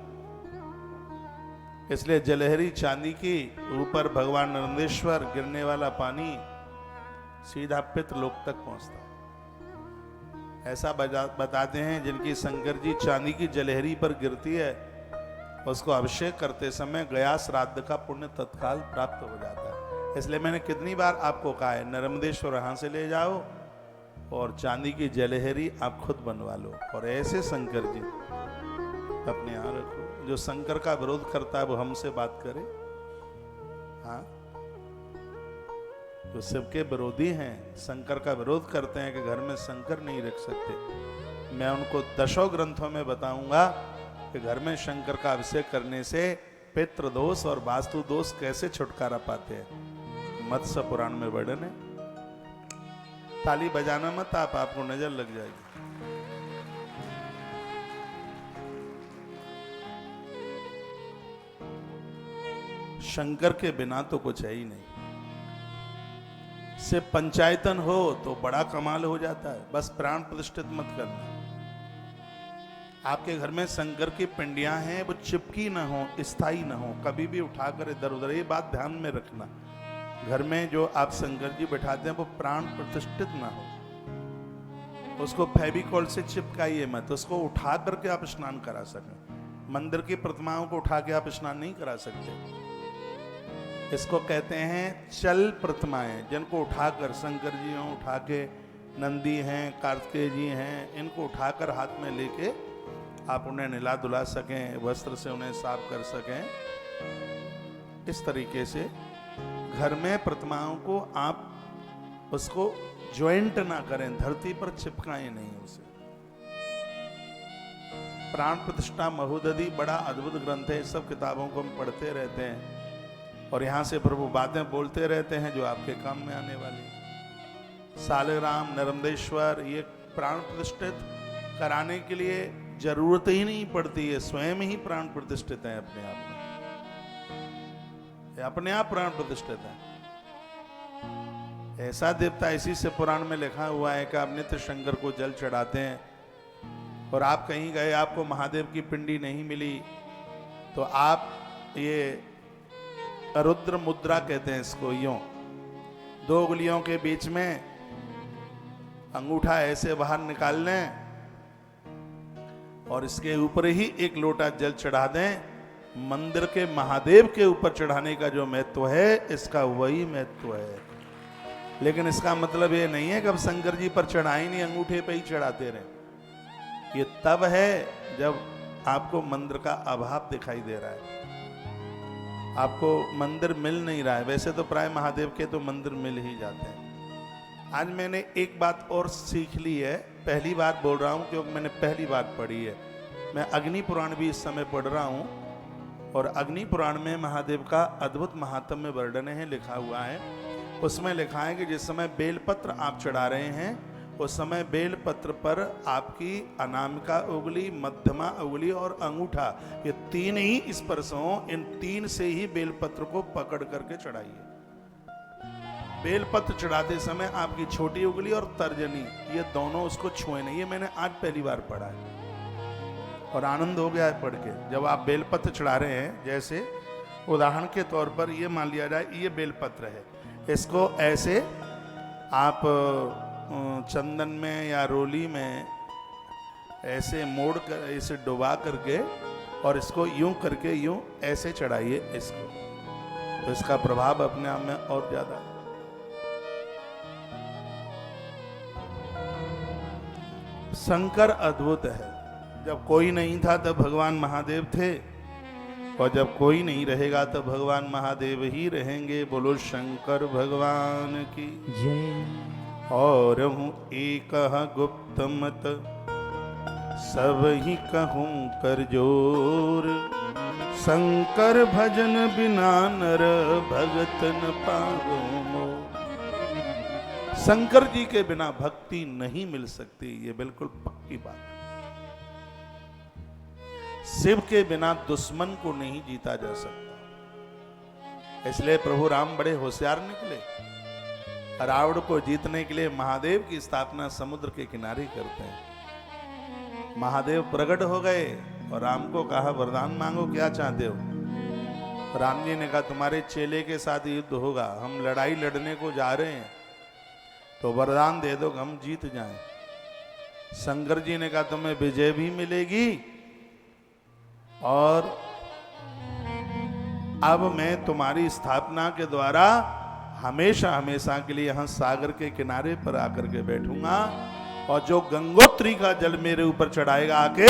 इसलिए जलहरी चांदी की ऊपर भगवान नंदेश्वर गिरने वाला पानी सीधा पितृलोक तक पहुंचता। ऐसा बताते हैं जिनकी शंकर जी चांदी की जलहरी पर गिरती है, उसको अभिषेक करते समय गया श्राद्ध का पुण्य तत्काल प्राप्त हो जाता है। इसलिए मैंने कितनी बार आपको कहा है, नर्मदेश्वर यहां से ले जाओ और चांदी की जलहरी आप खुद बनवा लो। और ऐसे शंकर जी अपने यहां रखो। जो शंकर का विरोध करता है वो हमसे बात करे। हाँ, जो सबके विरोधी हैं, शंकर का विरोध करते हैं कि घर में शंकर नहीं रख सकते, मैं उनको दशों ग्रंथों में बताऊंगा कि घर में शंकर का अभिषेक करने से पितृ दोष और वास्तु दोष कैसे छुटकारा पाते हैं। मत्स्य पुराण में वर्णन है। ताली बजाना मत आप, आपको नजर लग जाएगी। शंकर के बिना तो कुछ है ही नहीं। से पंचायतन हो तो बड़ा कमाल हो जाता है। बस प्राण प्रतिष्ठित मत करना। आपके घर में शंकर की पिंडियां हैं, वो चिपकी ना हो, स्थायी ना हो, कभी भी उठाकर इधर उधर, ये बात ध्यान में रखना। घर में जो आप शंकर जी बैठाते हैं वो प्राण प्रतिष्ठित ना हो, उसको फेविकॉल से चिपकाइए मत, उसको उठा करके आप स्नान करा सकें। मंदिर की प्रतिमाओं को उठा के आप स्नान नहीं करा सकते। इसको कहते हैं चल प्रतिमाएं, जिनको उठाकर, शंकर जी हों उठा के, नंदी हैं, कार्तिकेय जी हैं, इनको उठाकर हाथ में लेके आप उन्हें नहला धुला सकें, वस्त्र से उन्हें साफ कर सकें। इस तरीके से घर में प्रतिमाओं को आप उसको ज्वाइंट ना करें, धरती पर चिपकाएं नहीं उसे। प्राण प्रतिष्ठा महोदधि बड़ा अद्भुत ग्रंथ है। सब किताबों को हम पढ़ते रहते हैं और यहाँ से प्रभु बातें बोलते रहते हैं जो आपके काम में आने वाली। सालग्राम, नर्मदेश्वर, ये प्राण प्रतिष्ठित कराने के लिए जरूरत ही नहीं पड़ती है, स्वयं ही प्राण प्रतिष्ठित है अपने आप में, अपने आप प्राण प्रतिष्ठित है। ऐसा देवता, इसी से पुराण में लिखा हुआ है कि आप नित्य शंकर को जल चढ़ाते हैं और आप कहीं गए, आपको महादेव की पिंडी नहीं मिली, तो आप ये रुद्र मुद्रा कहते हैं इसको, यूं 2 उंगलियों के बीच में अंगूठा ऐसे बाहर निकाल लें और इसके ऊपर ही 1 लोटा जल चढ़ा दें। मंदिर के महादेव के ऊपर चढ़ाने का जो महत्व है, इसका वही महत्व है। लेकिन इसका मतलब ये नहीं है कि अब शंकर जी पर चढ़ाई नहीं, अंगूठे पे ही चढ़ाते रहे। ये तब है जब आपको मंदिर का अभाव दिखाई दे रहा है, आपको मंदिर मिल नहीं रहा है। वैसे तो प्राय महादेव के तो मंदिर मिल ही जाते हैं। आज मैंने एक बात और सीख ली है, पहली बार बोल रहा हूँ क्योंकि मैंने पहली बार पढ़ी है। मैं अग्नि पुराण भी इस समय पढ़ रहा हूँ और अग्नि पुराण में महादेव का अद्भुत महात्म्य वर्णन है, लिखा हुआ है। उसमें लिखा है कि जिस समय बेलपत्र आप चढ़ा रहे हैं, उस समय बेलपत्र पर आपकी अनामिका उंगली, मध्यमा उंगली और अंगूठा, ये 3 ही स्पर्श हों। इन 3 से ही बेलपत्र को पकड़ करके चढ़ाइए। बेलपत्र चढ़ाते समय आपकी छोटी उंगली और तर्जनी, ये दोनों उसको छुए नहीं। ये मैंने आज पहली बार पढ़ा है और आनंद हो गया है पढ़ के। जब आप बेलपत्र चढ़ा रहे हैं, जैसे उदाहरण के तौर पर ये मान लिया जाए ये बेलपत्र है, इसको ऐसे आप चंदन में या रोली में ऐसे मोड़ कर, इसे डुबा करके और इसको यूं करके यूं ऐसे चढ़ाइए इसको, तो इसका प्रभाव अपने आप में और ज्यादा। शंकर अद्भुत है। जब कोई नहीं था तब भगवान महादेव थे, और जब कोई नहीं रहेगा तब भगवान महादेव ही रहेंगे। बोलो शंकर भगवान की जय। और हूँ एक गुप्त मत, सब ही कहूँ कर जोर। शंकर भजन बिना नर भगत न पावो मोर। शंकर जी के बिना भक्ति नहीं मिल सकती, ये बिल्कुल पक्की बात है। शिव के बिना दुश्मन को नहीं जीता जा सकता। इसलिए प्रभु राम बड़े होशियार निकले। रावण को जीतने के लिए महादेव की स्थापना समुद्र के किनारे करते हैं। महादेव प्रकट हो गए और राम को कहा, वरदान मांगो, क्या चाहते हो। राम जी ने कहा, तुम्हारे चेले के साथ युद्ध होगा, हम लड़ाई लड़ने को जा रहे हैं, तो वरदान दे दो हम जीत जाएं। शंकर जी ने कहा, तुम्हें विजय भी मिलेगी और अब मैं तुम्हारी स्थापना के द्वारा हमेशा हमेशा के लिए यहां सागर के किनारे पर आकर के बैठूंगा, और जो गंगोत्री का जल मेरे ऊपर चढ़ाएगा आके,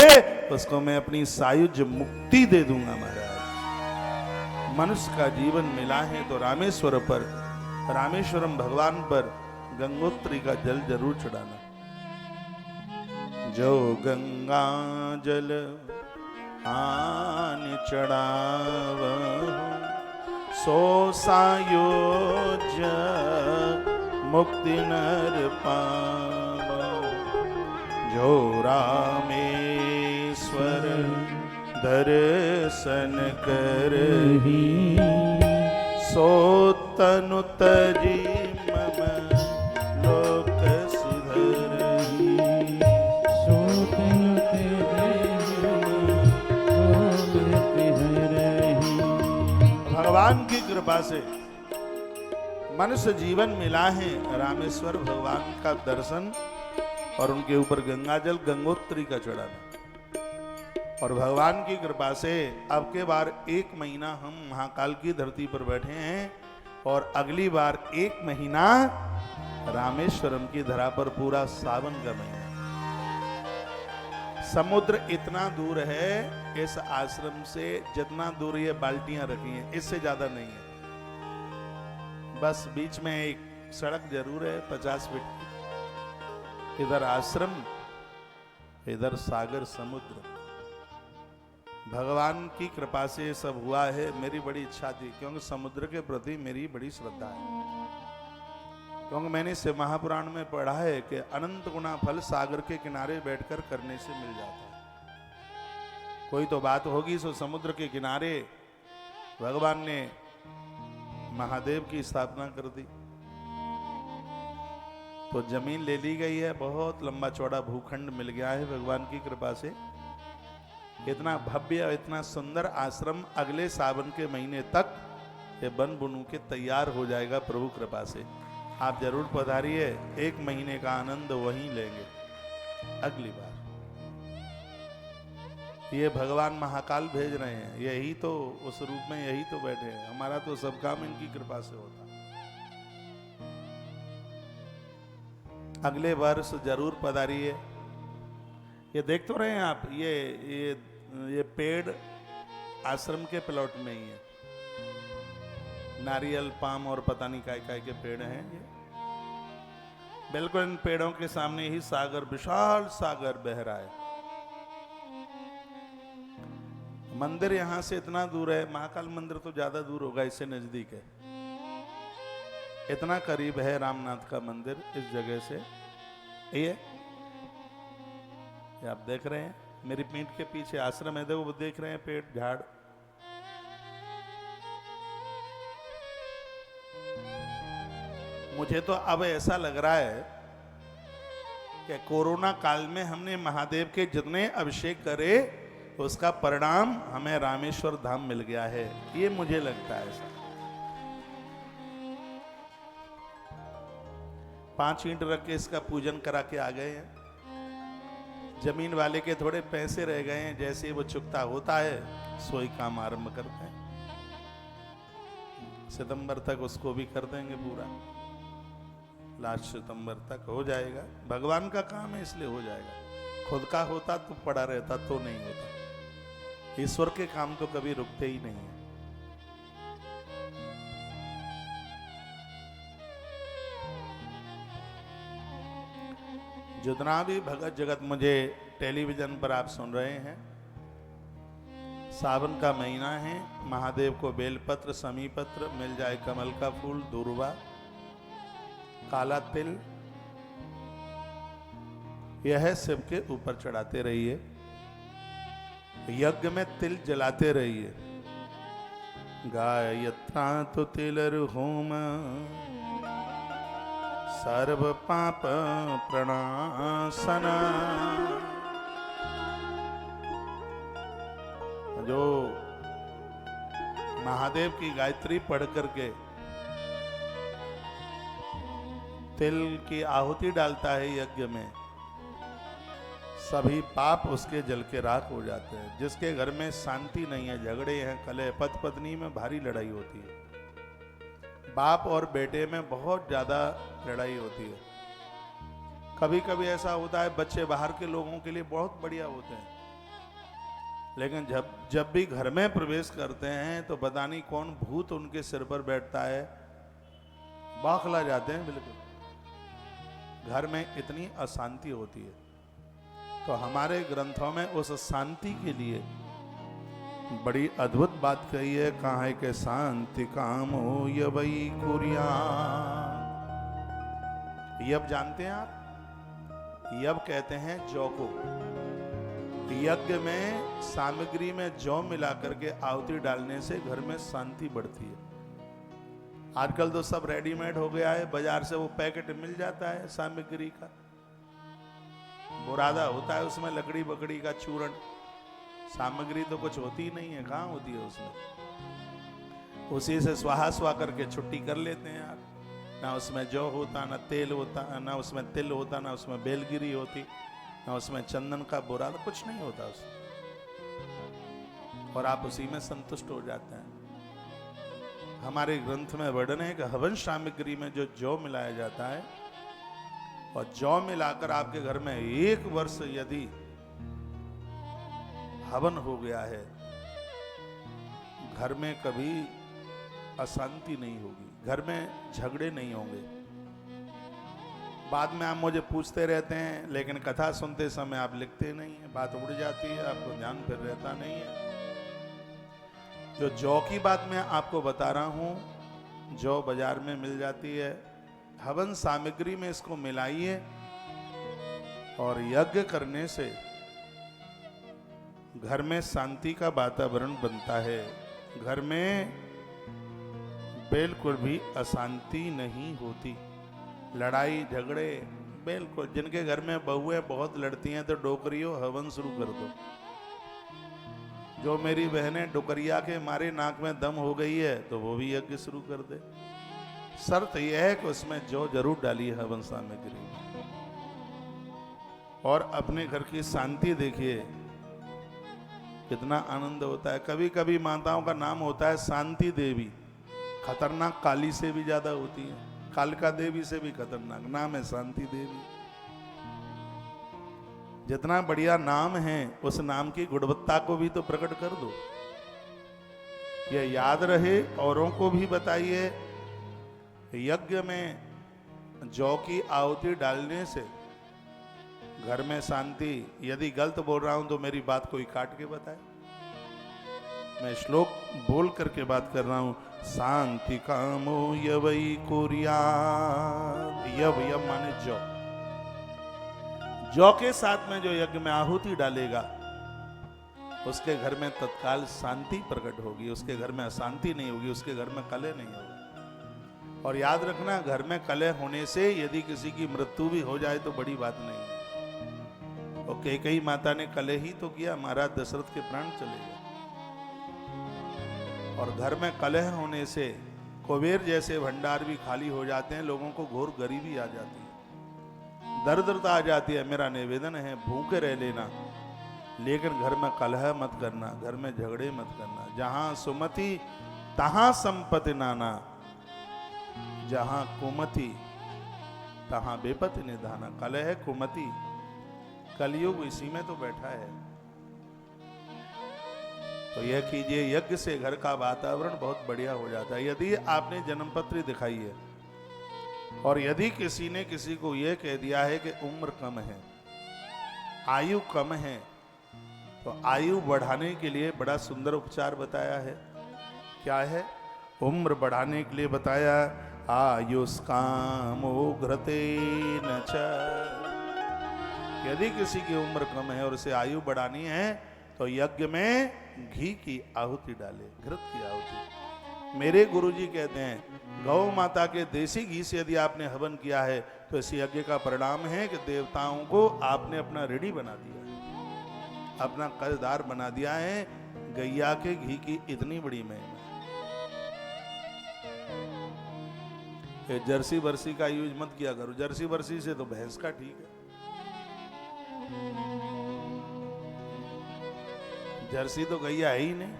उसको मैं अपनी सायुज मुक्ति दे दूंगा। महाराज, मनुष्य का जीवन मिला है तो रामेश्वर पर, रामेश्वरम भगवान पर गंगोत्री का जल जरूर चढ़ाना। जो गंगा जल आन चढ़ाव, सो सायोज मुक्ति नर पाव। जो रामेश्वर दर्शन करही, सो तनु तजी मम कृपा से मनुष्य जीवन मिला है, रामेश्वर भगवान का दर्शन और उनके ऊपर गंगाजल गंगोत्री का चढ़ाना। और भगवान की कृपा से अब के बार 1 महीना हम महाकाल की धरती पर बैठे हैं और अगली बार 1 महीना रामेश्वरम की धरा पर पूरा सावन का महीना। समुद्र इतना दूर है इस आश्रम से, जितना दूर ये बाल्टियां रखी हैं इससे ज्यादा नहीं है। बस बीच में एक सड़क जरूर है 50 फीट की। इधर आश्रम, इधर सागर समुद्र। भगवान की कृपा से ये सब हुआ है। मेरी बड़ी इच्छा थी, क्योंकि समुद्र के प्रति मेरी बड़ी श्रद्धा है। क्योंकि मैंने इस महापुराण में पढ़ा है कि अनंत गुना फल सागर के किनारे बैठकर करने से मिल जाता है। कोई तो बात होगी, सो समुद्र के किनारे भगवान ने महादेव की स्थापना कर दी, तो जमीन ले ली गई है। बहुत लंबा चौड़ा भूखंड मिल गया है भगवान की कृपा से। इतना भव्य, इतना सुंदर आश्रम अगले सावन के महीने तक ये बन बुनू के तैयार हो जाएगा प्रभु कृपा से। आप जरूर पधारिए, 1 महीने का आनंद वहीं लेंगे अगली बार। ये भगवान महाकाल भेज रहे हैं, यही तो उस रूप में यही तो बैठे हैं। हमारा तो सब काम इनकी कृपा से होता। अगले वर्ष जरूर पधारिए। ये देख तो रहे हैं आप, ये पेड़ आश्रम के प्लॉट में ही है। नारियल, पाम और पता नहीं काय काय के पेड़ हैं ये। बिल्कुल इन पेड़ों के सामने ही सागर, विशाल सागर बह रहा है। मंदिर यहां से इतना दूर है, महाकाल मंदिर तो ज्यादा दूर होगा, इससे नजदीक है। इतना करीब है रामनाथ का मंदिर इस जगह से। ये आप देख रहे हैं, मेरी पीठ के पीछे आश्रम है, देखो वो देख रहे हैं पेड़ झाड़। मुझे तो अब ऐसा लग रहा है कि कोरोना काल में हमने महादेव के जितने अभिषेक करे उसका परिणाम हमें रामेश्वर धाम मिल गया है, ये मुझे लगता है ऐसा। 5 ईंट रख के इसका पूजन करा के आ गए हैं। जमीन वाले के थोड़े पैसे रह गए हैं, जैसे ही वो चुकता होता है सोई काम आरंभ करते हैं। सितंबर तक उसको भी कर देंगे पूरा, लास्ट सितंबर तक हो जाएगा। भगवान का काम है इसलिए हो जाएगा। खुद का होता तो पड़ा रहता तो नहीं होता। ईश्वर के काम तो कभी रुकते ही नहीं है। जितना भी भगत जगत मुझे टेलीविजन पर आप सुन रहे हैं, सावन का महीना है। महादेव को बेलपत्र, समीपत्र मिल जाए, कमल का फूल, दूर्वा, काला तिल, यह शिव के ऊपर चढ़ाते रहिए। यज्ञ में तिल जलाते रहिए। गायत्रा तो तिलर होम, सर्व पाप प्रणाशना। जो महादेव की गायत्री पढ़ करके तिल की आहुति डालता है यज्ञ में, सभी पाप उसके जल के राख हो जाते हैं। जिसके घर में शांति नहीं है, झगड़े हैं, कलह, पति पत्नी में भारी लड़ाई होती है, बाप और बेटे में बहुत ज्यादा लड़ाई होती है। कभी कभी ऐसा होता है बच्चे बाहर के लोगों के लिए बहुत बढ़िया होते हैं, लेकिन जब भी घर में प्रवेश करते हैं तो पता नहीं कौन भूत उनके सिर पर बैठता है, बौखला जाते हैं बिल्कुल। घर में इतनी अशांति होती है। तो हमारे ग्रंथों में उस शांति के लिए बड़ी अद्भुत बात कही है। कहाँ है कि शांति काम हो यवई कुरिया। यब जानते हैं आप, यब कहते हैं जौ को। यज्ञ में सामग्री में जौ मिलाकर के आहुति डालने से घर में शांति बढ़ती है। आजकल तो सब रेडीमेड हो गया है, बाजार से वो पैकेट मिल जाता है सामग्री का, बुरादा होता है उसमें लकड़ी बकड़ी का चूर्ण, सामग्री तो कुछ होती ही नहीं है, कहाँ होती है उसमें। उसी से स्वाहा स्वा करके छुट्टी कर लेते हैं आप। ना उसमें जौ होता, ना तेल होता, ना उसमें तिल होता, ना उसमें बेलगिरी होती, ना उसमें चंदन का बुरा, कुछ नहीं होता उसमें, और आप उसी में संतुष्ट हो जाते हैं। हमारे ग्रंथ में वर्णन है कि हवन सामग्री में जो जौ मिलाया जाता है, और जौ मिलाकर आपके घर में 1 वर्ष यदि हवन हो गया है, घर में कभी अशांति नहीं होगी, घर में झगड़े नहीं होंगे। बाद में आप मुझे पूछते रहते हैं, लेकिन कथा सुनते समय आप लिखते नहीं है, बात उड़ जाती है, आपको ध्यान फिर रहता नहीं है। जो जौ की बात मैं आपको बता रहा हूं, जौ बाजार में मिल जाती है, हवन सामग्री में इसको मिलाइए, और यज्ञ करने से घर में शांति का वातावरण बनता है। घर में बिल्कुल भी अशांति नहीं होती, लड़ाई झगड़े बिल्कुल। जिनके घर में बहुएं बहुत लड़ती हैं तो डोकरियों हवन शुरू कर दो। जो मेरी बहनें डोकरिया के मारे नाक में दम हो गई है तो वो भी यज्ञ शुरू कर दे। शर्त यह है कि उसमें जौ जरूर डालिए हवन सामग्री में। और अपने घर की शांति देखिए, कितना आनंद होता है। कभी कभी माताओं का नाम होता है शांति देवी, खतरनाक काली से भी ज्यादा होती है, कालिका देवी से भी खतरनाक नाम है शांति देवी। जितना बढ़िया नाम है उस नाम की गुणवत्ता को भी तो प्रकट कर दो। यह याद रहे, औरों को भी बताइए। यज्ञ में जौ की आहुति डालने से घर में शांति। यदि गलत बोल रहा हूं तो मेरी बात कोई काट के बताए। मैं श्लोक बोल करके बात कर रहा हूं। शांति कामो यवई कुर्यात्। यव माने जौ। जौ के साथ में जो यज्ञ में आहुति डालेगा उसके घर में तत्काल शांति प्रकट होगी, उसके घर में अशांति नहीं होगी, उसके घर में कलह नहीं होगी। और याद रखना, घर में कलह होने से यदि किसी की मृत्यु भी हो जाए तो बड़ी बात नहीं है। और कैकेयी माता ने कलह ही तो किया, महाराज दशरथ के प्राण चले गए। और घर में कलह होने से कुबेर जैसे भंडार भी खाली हो जाते हैं, लोगों को घोर गरीबी आ जाती है, दरिद्रता आ जाती है। मेरा निवेदन है, भूखे रह लेना, लेकिन घर में कलह मत करना, घर में झगड़े मत करना। जहां सुमति तहां संपत्ति नाना, जहां कुमति तहां बेपति निधाना। कलह कुमति, कलयुग इसी में तो बैठा है। तो यह कीजिए, यज्ञ से घर का वातावरण बहुत बढ़िया हो जाता है। यदि आपने जन्मपत्री दिखाई है और यदि किसी ने किसी को यह कह दिया है कि उम्र कम है, आयु कम है, तो आयु बढ़ाने के लिए बड़ा सुंदर उपचार बताया है। क्या है? उम्र बढ़ाने के लिए बताया, आयुष्कामो घृतेन च। यदि किसी की उम्र कम है और उसे आयु बढ़ानी है तो यज्ञ में घी की आहुति डाले, घृत की आहुति। मेरे गुरुजी कहते हैं, गौ माता के देसी घी से यदि आपने हवन किया है तो इस यज्ञ का परिणाम है कि देवताओं को आपने अपना ऋणी बना दिया, अपना कर्जदार बना दिया है। गैया के घी की इतनी बड़ी महिमा। जर्सी वर्सी का यूज मत किया करो, जर्सी वर्सी से तो भैंस का ठीक है। जर्सी तो गैया है ही नहीं।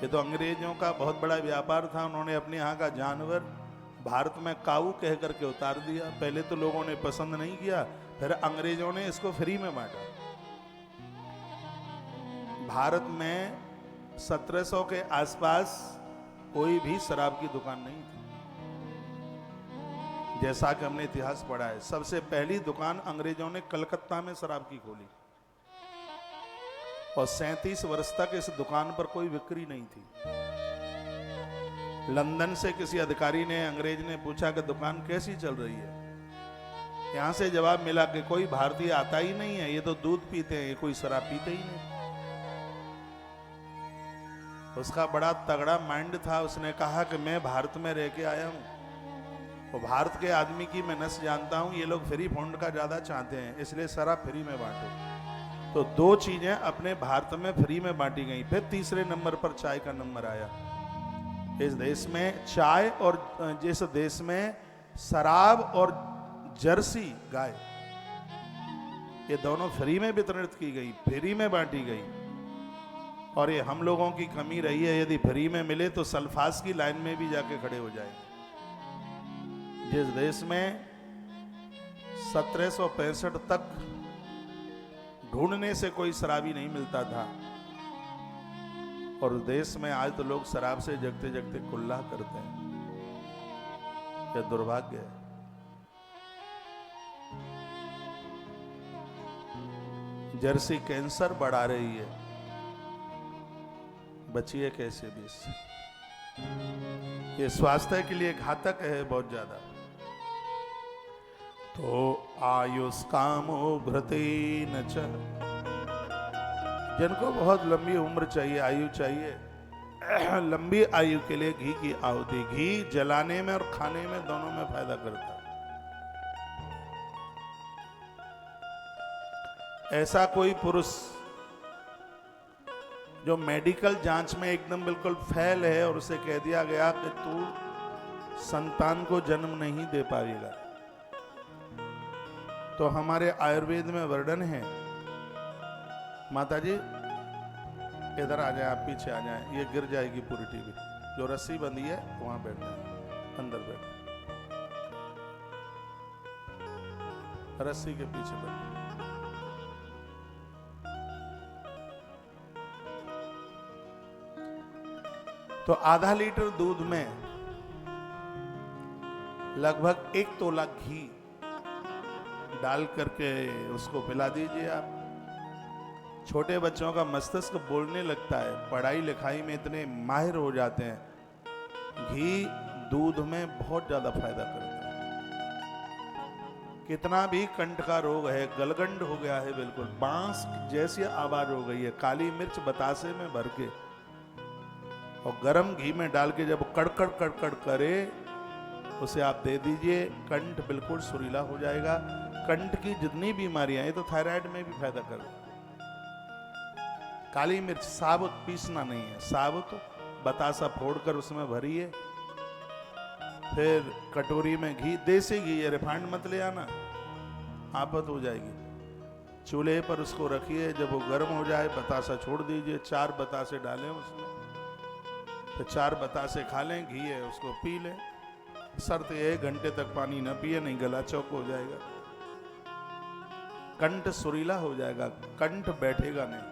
ये तो अंग्रेजों का बहुत बड़ा व्यापार था। उन्होंने अपने यहाँ का जानवर भारत में काऊ कह करके उतार दिया। पहले तो लोगों ने पसंद नहीं किया, फिर अंग्रेजों ने इसको फ्री में बांटा। भारत में 1700 के आसपास कोई भी शराब की दुकान नहीं थी। जैसा कि हमने इतिहास पढ़ा है, सबसे पहली दुकान अंग्रेजों ने कलकत्ता में शराब की खोली और 37 वर्ष तक इस दुकान पर कोई बिक्री नहीं थी। लंदन से किसी अधिकारी ने, अंग्रेज ने पूछा कि दुकान कैसी चल रही है। यहां से जवाब मिला कि कोई भारतीय आता ही नहीं है, ये तो दूध पीते हैं, ये कोई शराब पीते ही नहीं। उसका बड़ा तगड़ा माइंड था। उसने कहा कि मैं भारत में रह के आया हूं और भारत के आदमी की मैं नस जानता हूं, ये लोग फ्री फंड का ज्यादा चाहते हैं, इसलिए शराब फ्री में बांटो। तो 2 चीजें अपने भारत में फ्री में बांटी गई। फिर तीसरे नंबर पर चाय का नंबर आया। इस देश में चाय और जिस देश में शराब और जर्सी गाय, ये दोनों फ्री में वितरित की गई, फ्री में बांटी गई। और ये हम लोगों की कमी रही है, यदि फ्री में मिले तो सल्फास की लाइन में भी जाके खड़े हो जाएंगे। जिस देश में 1765 तक ढूंढने से कोई शराबी नहीं मिलता था, और उस देश में आज तो लोग शराब से जगते जगते कुल्ला करते हैं। यह दुर्भाग्य है। जर्सी कैंसर बढ़ा रही है, बचिए कैसे भी इससे। ये स्वास्थ्य के लिए घातक है बहुत ज्यादा। तो आयुष्कामो भ्रतेन च, जिनको बहुत लंबी उम्र चाहिए, आयु चाहिए, लंबी आयु के लिए घी की आहुति। घी जलाने में और खाने में दोनों में फायदा करता है। ऐसा कोई पुरुष जो मेडिकल जांच में एकदम बिल्कुल फेल है और उसे कह दिया गया कि तू संतान को जन्म नहीं दे पाएगा, तो हमारे आयुर्वेद में वर्णन है। माताजी इधर आ जाए, आप पीछे आ जाए, ये गिर जाएगी पूरी टीवी। जो रस्सी बंधी है वहां बैठ जाए, अंदर बैठ, रस्सी के पीछे बैठ। तो आधा लीटर दूध में लगभग 1 तोला घी डाल करके उसको पिला दीजिए आप। छोटे बच्चों का मस्तिष्क बोलने लगता है, पढ़ाई लिखाई में इतने माहिर हो जाते हैं। घी दूध में बहुत ज्यादा फायदा करता है। कितना भी कंठ का रोग है, गलगंड हो गया है, बिल्कुल बांस जैसी आवाज हो गई है, काली मिर्च बतासे में भर के और गरम घी में डाल के जब कड़कड़ कड़कड़ करे, उसे आप दे दीजिए। कंठ बिल्कुल सुरीला हो जाएगा। कंठ की जितनी बीमारियां, ये तो थायराइड में भी फायदा कर। काली मिर्च साबुत पीसना नहीं है, साबुत बतासा फोड़कर उसमें भरिए, फिर कटोरी में घी, देसी घी है, रिफाइंड मत ले आना, आफत हो जाएगी। चूल्हे पर उसको रखिए, जब वो गर्म हो जाए बतासा छोड़ दीजिए, 4 बतासे डालें उसमें, तो 4 बतासे खा लें, घी है उसको पी लें। शर्त यह है 1 घंटे तक पानी न पिए, नहीं गला चौक हो जाएगा, कंठ सुरीला हो जाएगा, कंठ बैठेगा नहीं।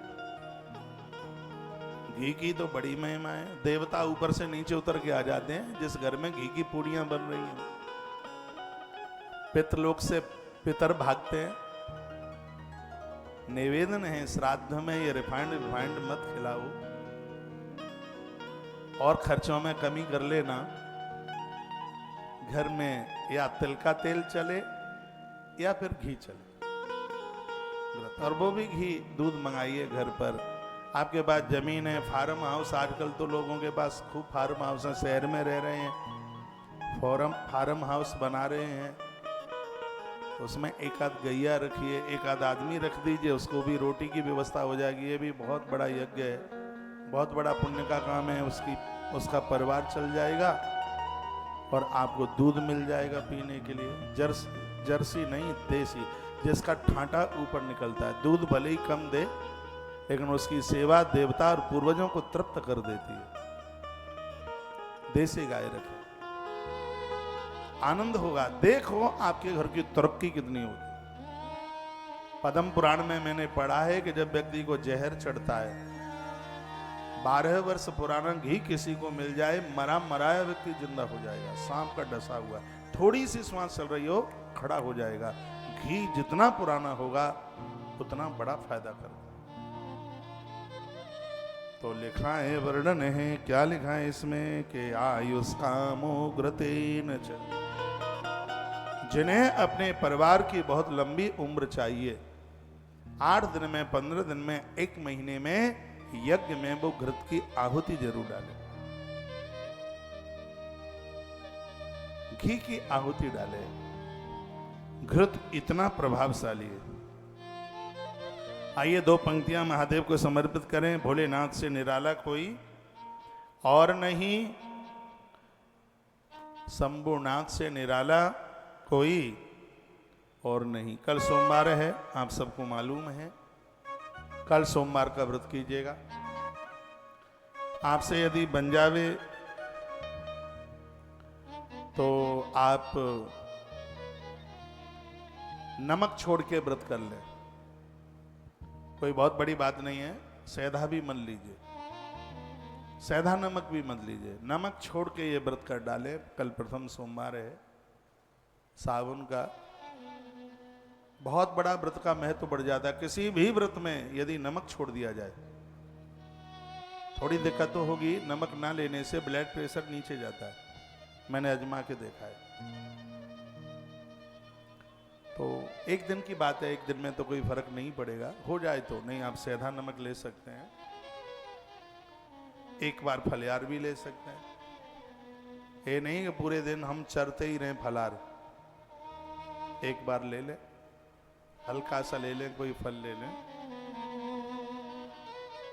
घी की तो बड़ी महिमा है। देवता ऊपर से नीचे उतर के आ जाते हैं जिस घर में घी की पूड़ियां बन रही हैं। पितृलोक से पितर भागते हैं। निवेदन है श्राद्ध में, ये रिफाइंड मत खिलाओ और खर्चों में कमी कर लेना। घर में या तिल का तेल चले या फिर घी चले, और वो भी घी दूध मंगाइए घर पर। आपके पास जमीन है, फार्म हाउस, आजकल तो लोगों के पास खूब फार्म हाउस है, शहर में रह रहे हैं, फार्म हाउस बना रहे हैं, उसमें एक आध गैया रखिए, एक आध आदमी रख दीजिए, उसको भी रोटी की व्यवस्था हो जाएगी। ये भी बहुत बड़ा यज्ञ है, बहुत बड़ा पुण्य का काम है। उसका परिवार चल जाएगा और आपको दूध मिल जाएगा पीने के लिए। जर्सी नहीं, देसी, जिसका ठांटा ऊपर निकलता है। दूध भले ही कम दे, लेकिन उसकी सेवा देवता और पूर्वजों को तृप्त कर देती है। देसी गाय रखें, आनंद होगा। देखो आपके घर की तरक्की कितनी होगी। पद्म पुराण में मैंने पढ़ा है कि जब व्यक्ति को जहर चढ़ता है, 12 वर्ष पुराना घी किसी को मिल जाए, मराया व्यक्ति जिंदा हो जाएगा। सांप का डसा हुआ, थोड़ी सी श्वास चल रही हो, खड़ा हो जाएगा। घी जितना पुराना होगा उतना बड़ा फायदा करता। तो लिखा है, वर्णन है, क्या लिखा है इसमें कि आयुष्कामो घृतेन च, जिन्हें अपने परिवार की बहुत लंबी उम्र चाहिए, 8 दिन में, 15 दिन में, 1 महीने में यज्ञ में वो घृत की आहुति जरूर डाले, घी की आहुति डाले। घृत इतना प्रभावशाली है। आइए 2 पंक्तियां महादेव को समर्पित करें। भोलेनाथ से निराला कोई और नहीं, शंभुनाथ से निराला कोई और नहीं। कल सोमवार है, आप सबको मालूम है। कल सोमवार का व्रत कीजिएगा। आपसे यदि बन जावे तो आप नमक छोड़ के व्रत कर लें। कोई बहुत बड़ी बात नहीं है। सेधा भी मत लीजिए, सेधा नमक भी मत लीजिए, नमक छोड़ के ये व्रत कर डाले। कल प्रथम सोमवार है सावन का। बहुत बड़ा व्रत का महत्व बढ़ जाता है। किसी भी व्रत में यदि नमक छोड़ दिया जाए, थोड़ी दिक्कत तो होगी। नमक ना लेने से ब्लड प्रेशर नीचे जाता है, मैंने आजमा के देखा है। तो एक दिन की बात है, एक दिन में तो कोई फर्क नहीं पड़ेगा। हो जाए तो नहीं, आप सेधा नमक ले सकते हैं। एक बार फलियार भी ले सकते हैं। ये नहीं कि पूरे दिन हम चरते ही रहें फलार। एक बार ले लें, हल्का सा ले लें, कोई फल ले लें।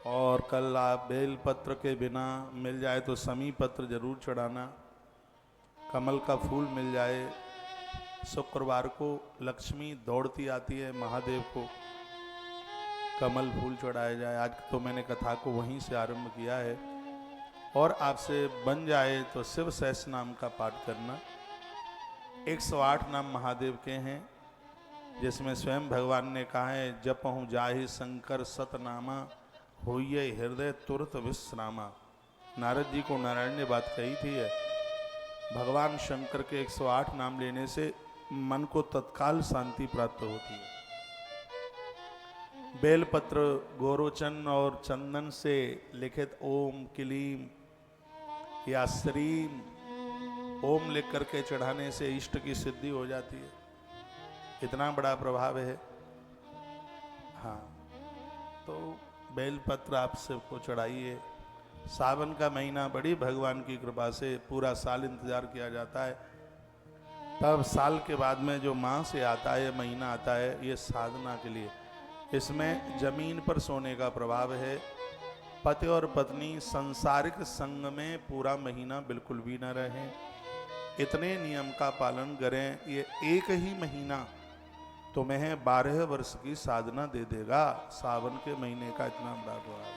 और कल आप बेल पत्र के बिना मिल जाए तो समी पत्र जरूर चढ़ाना। कमल का फूल मिल जाए। शुक्रवार को लक्ष्मी दौड़ती आती है, महादेव को कमल फूल चढ़ाया जाए। आज तो मैंने कथा को वहीं से आरंभ किया है। और आपसे बन जाए तो शिव सहस्त्र नाम का पाठ करना। 108 नाम महादेव के हैं, जिसमें स्वयं भगवान ने कहा है, जपहु जाहि शंकर सतनामा होइए हृदय तुरत विश्रामा। नारद जी को नारायण ने बात कही थी है, भगवान शंकर के 108 नाम लेने से मन को तत्काल शांति प्राप्त होती है। बेलपत्र, गोरोचन और चंदन से लिखित ओम, क्लीम या श्रीम ओम लिख करके चढ़ाने से इष्ट की सिद्धि हो जाती है। इतना बड़ा प्रभाव है। हाँ, तो बेलपत्र आप सबको चढ़ाइए। सावन का महीना बड़ी भगवान की कृपा से पूरा साल इंतजार किया जाता है। तब साल के बाद में जो माह से आता है, महीना आता है, ये साधना के लिए। इसमें जमीन पर सोने का प्रभाव है। पति और पत्नी संसारिक संग में पूरा महीना बिल्कुल भी न रहें। इतने नियम का पालन करें। ये एक ही महीना तुम्हें 12 वर्ष की साधना दे देगा। सावन के महीने का इतना बड़ा प्रभाव।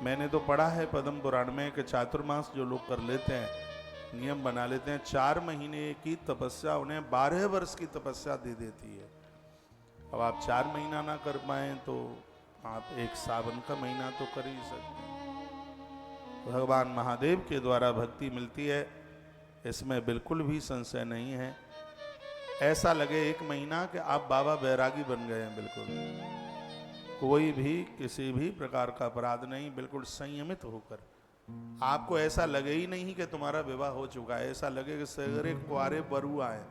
मैंने तो पढ़ा है पद्म पुराण में कि चातुर्मास जो लोग कर लेते हैं, नियम बना लेते हैं, 4 महीने की तपस्या उन्हें 12 वर्ष की तपस्या दे देती है। अब आप 4 महीना ना कर पाए तो आप एक सावन का महीना तो कर ही सकते हैं। भगवान महादेव के द्वारा भक्ति मिलती है, इसमें बिल्कुल भी संशय नहीं है। ऐसा लगे एक महीना कि आप बाबा बैरागी बन गए हैं। बिल्कुल कोई भी किसी भी प्रकार का अपराध नहीं, बिल्कुल संयमित होकर। आपको ऐसा लगे ही नहीं कि तुम्हारा विवाह हो चुका है। ऐसा लगे कि सगरे कुआरे बरुआ है,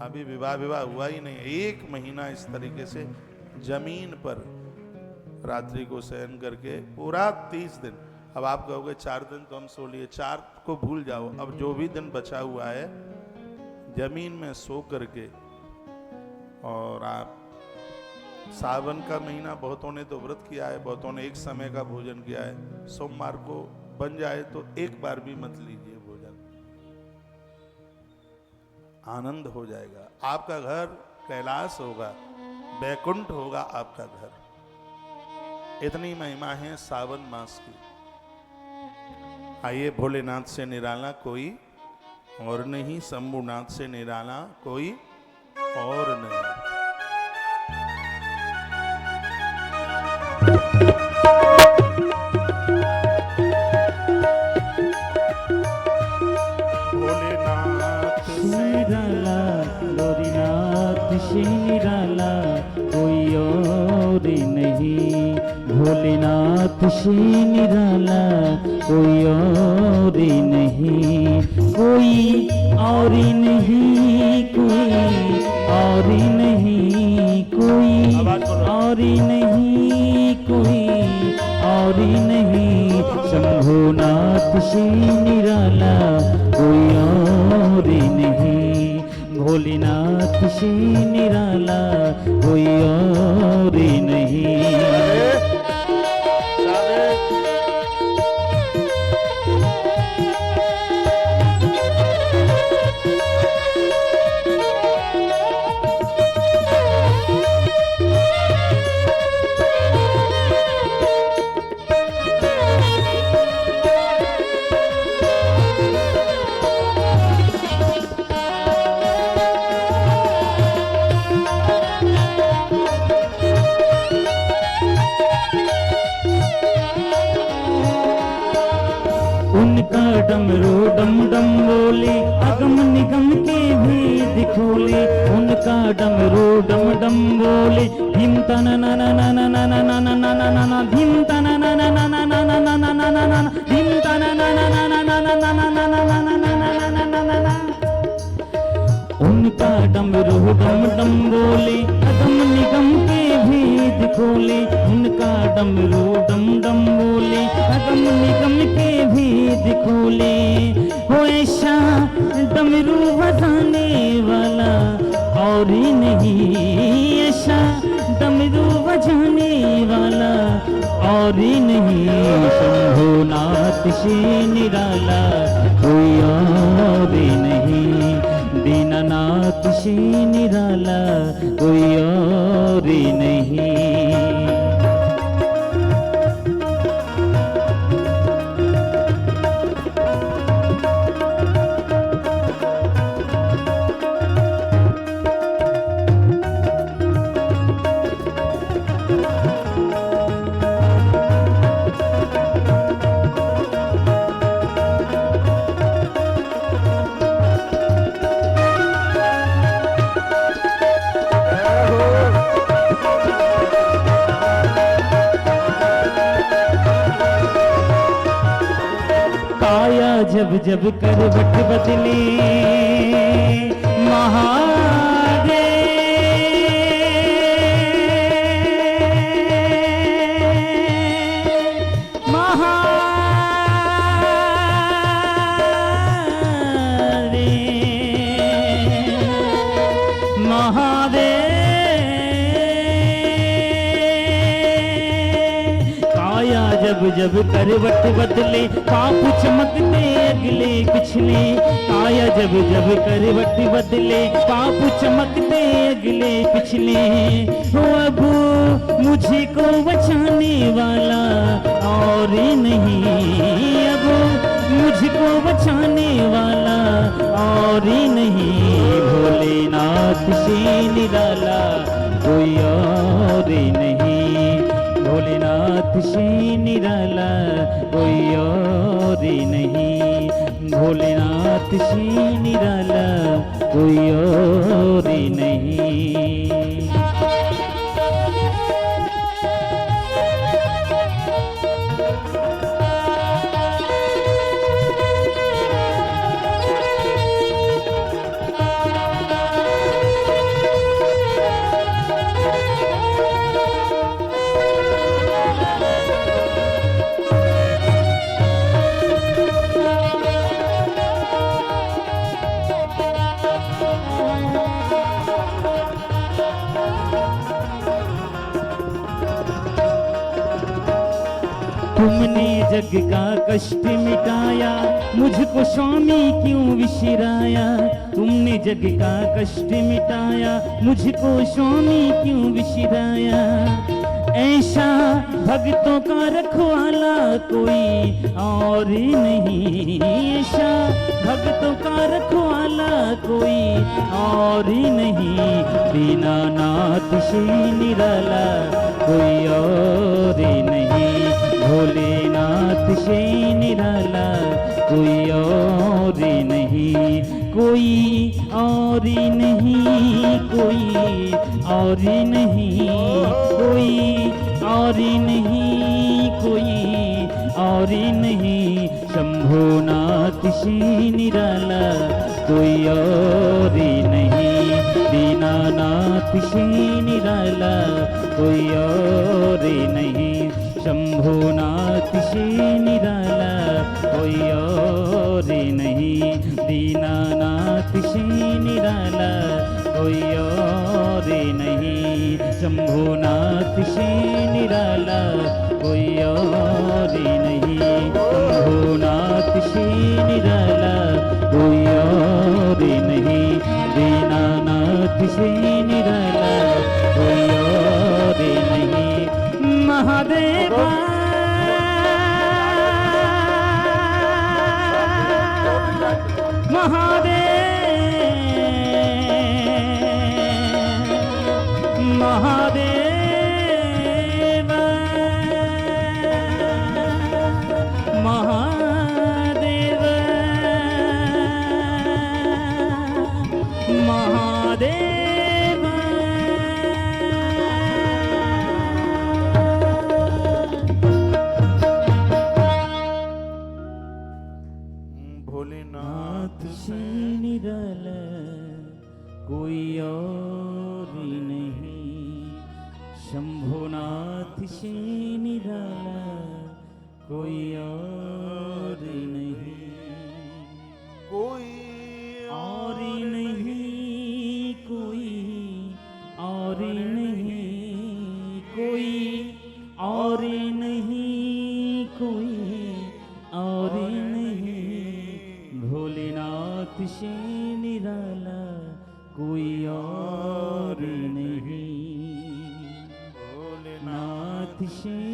अभी विवाह हुआ ही नहीं। एक महीना इस तरीके से जमीन पर रात्रि को शयन करके पूरा 30 दिन। अब आप कहोगे 4 दिन तो हम सो लिए, 4 को भूल जाओ। अब जो भी दिन बचा हुआ है जमीन में सो करके। और आप सावन का महीना बहुतों ने तो व्रत किया है, बहुतों ने एक समय का भोजन किया है। सोमवार को बन जाए तो एक बार भी मत लीजिए भोजन, आनंद हो जाएगा। आपका घर कैलाश होगा, बैकुंठ होगा आपका घर। इतनी महिमा है सावन मास की। आइए, भोलेनाथ से निराला कोई और नहीं, शंभुनाथ से निराला कोई और नहीं। निराला कोई और नहीं, भोलेनाथ से निराला कोई और नहीं, कोई और नहीं, कोई और नहीं, कोई और नहीं, कोई और नहीं, शंभुनाथ से निराला कोई और नहीं, भोलेनाथ से निराला कोई और नहीं। डमरू डम डम बोले, अगम निगम के भेद खोले। उनका डमरू डम डम बोले, धीम तना ना ना ना ना ना ना ना ना ना ना ना, धीम तना ना ना ना ना ना ना ना ना ना ना ना, धीम तना ना ना ना ना ना ना ना ना ना ना ना ना ना ना ना। उनका डमरू डम डम बोले, अगम निगम के भेद खोले। उनका डमरू डम डम बोले, अगम निगम के भेद खोले। हो ऐसा डमरू बजाने वाला और ही नहीं, ऐसा डमरू बजाने वाला और ही नहीं। शंभुनाथ से निराला कोई और ही नहीं, दीनानाथ से निराला कोई और ही नहीं। जब जब करवट बदली महादेव, जब करवट बदले, पाप चमकते अगले पिछले। काया जब जब करवट बदले, पाप चमकते अगले पिछले। हो अब मुझे को बचाने वाला और नहीं, अब मुझको बचाने वाला और नहीं। भोलेनाथ से निराला कोई और नहीं, भोलेनाथ से निराला कोई और नहीं, भोलेनाथ से निराला कोई और नहीं। तुमने जग का कष्ट मिटाया, मुझको स्वामी क्यों विसराया। तुमने जग का कष्ट मिटाया, मुझको स्वामी क्यों विसराया। ऐसा भक्तों का रखवाला कोई और नहीं, ऐसा भक्तों का रखवाला कोई और नहीं। दीनानाथ से निराला कोई और नहीं, भोलेनाथ से निराला कोई और नहीं, कोई और नहीं, कोई और नहीं, कोई और नहीं, कोई और नहीं। शंभुनाथ से निराला कोई और नहीं, दीनानाथ से निराला कोई और नहीं। शंभुनाथ से निराला कोई और नहीं, दीनानाथ से निराला कोई और नहीं। शंभुनाथ से निराला कोई और नहीं, शंभुनाथ से निराला कोई और नहीं, दीनानाथ से निराला कोई और नहीं। महादेवा महादेव महादेव महादेव शंभुनाथ से निराला कोई और नहीं, कोई और नहीं, कोई और नहीं, कोई और नहीं, कोई और नहीं, भोलेनाथ से निराला कोई और नहीं, नाथ से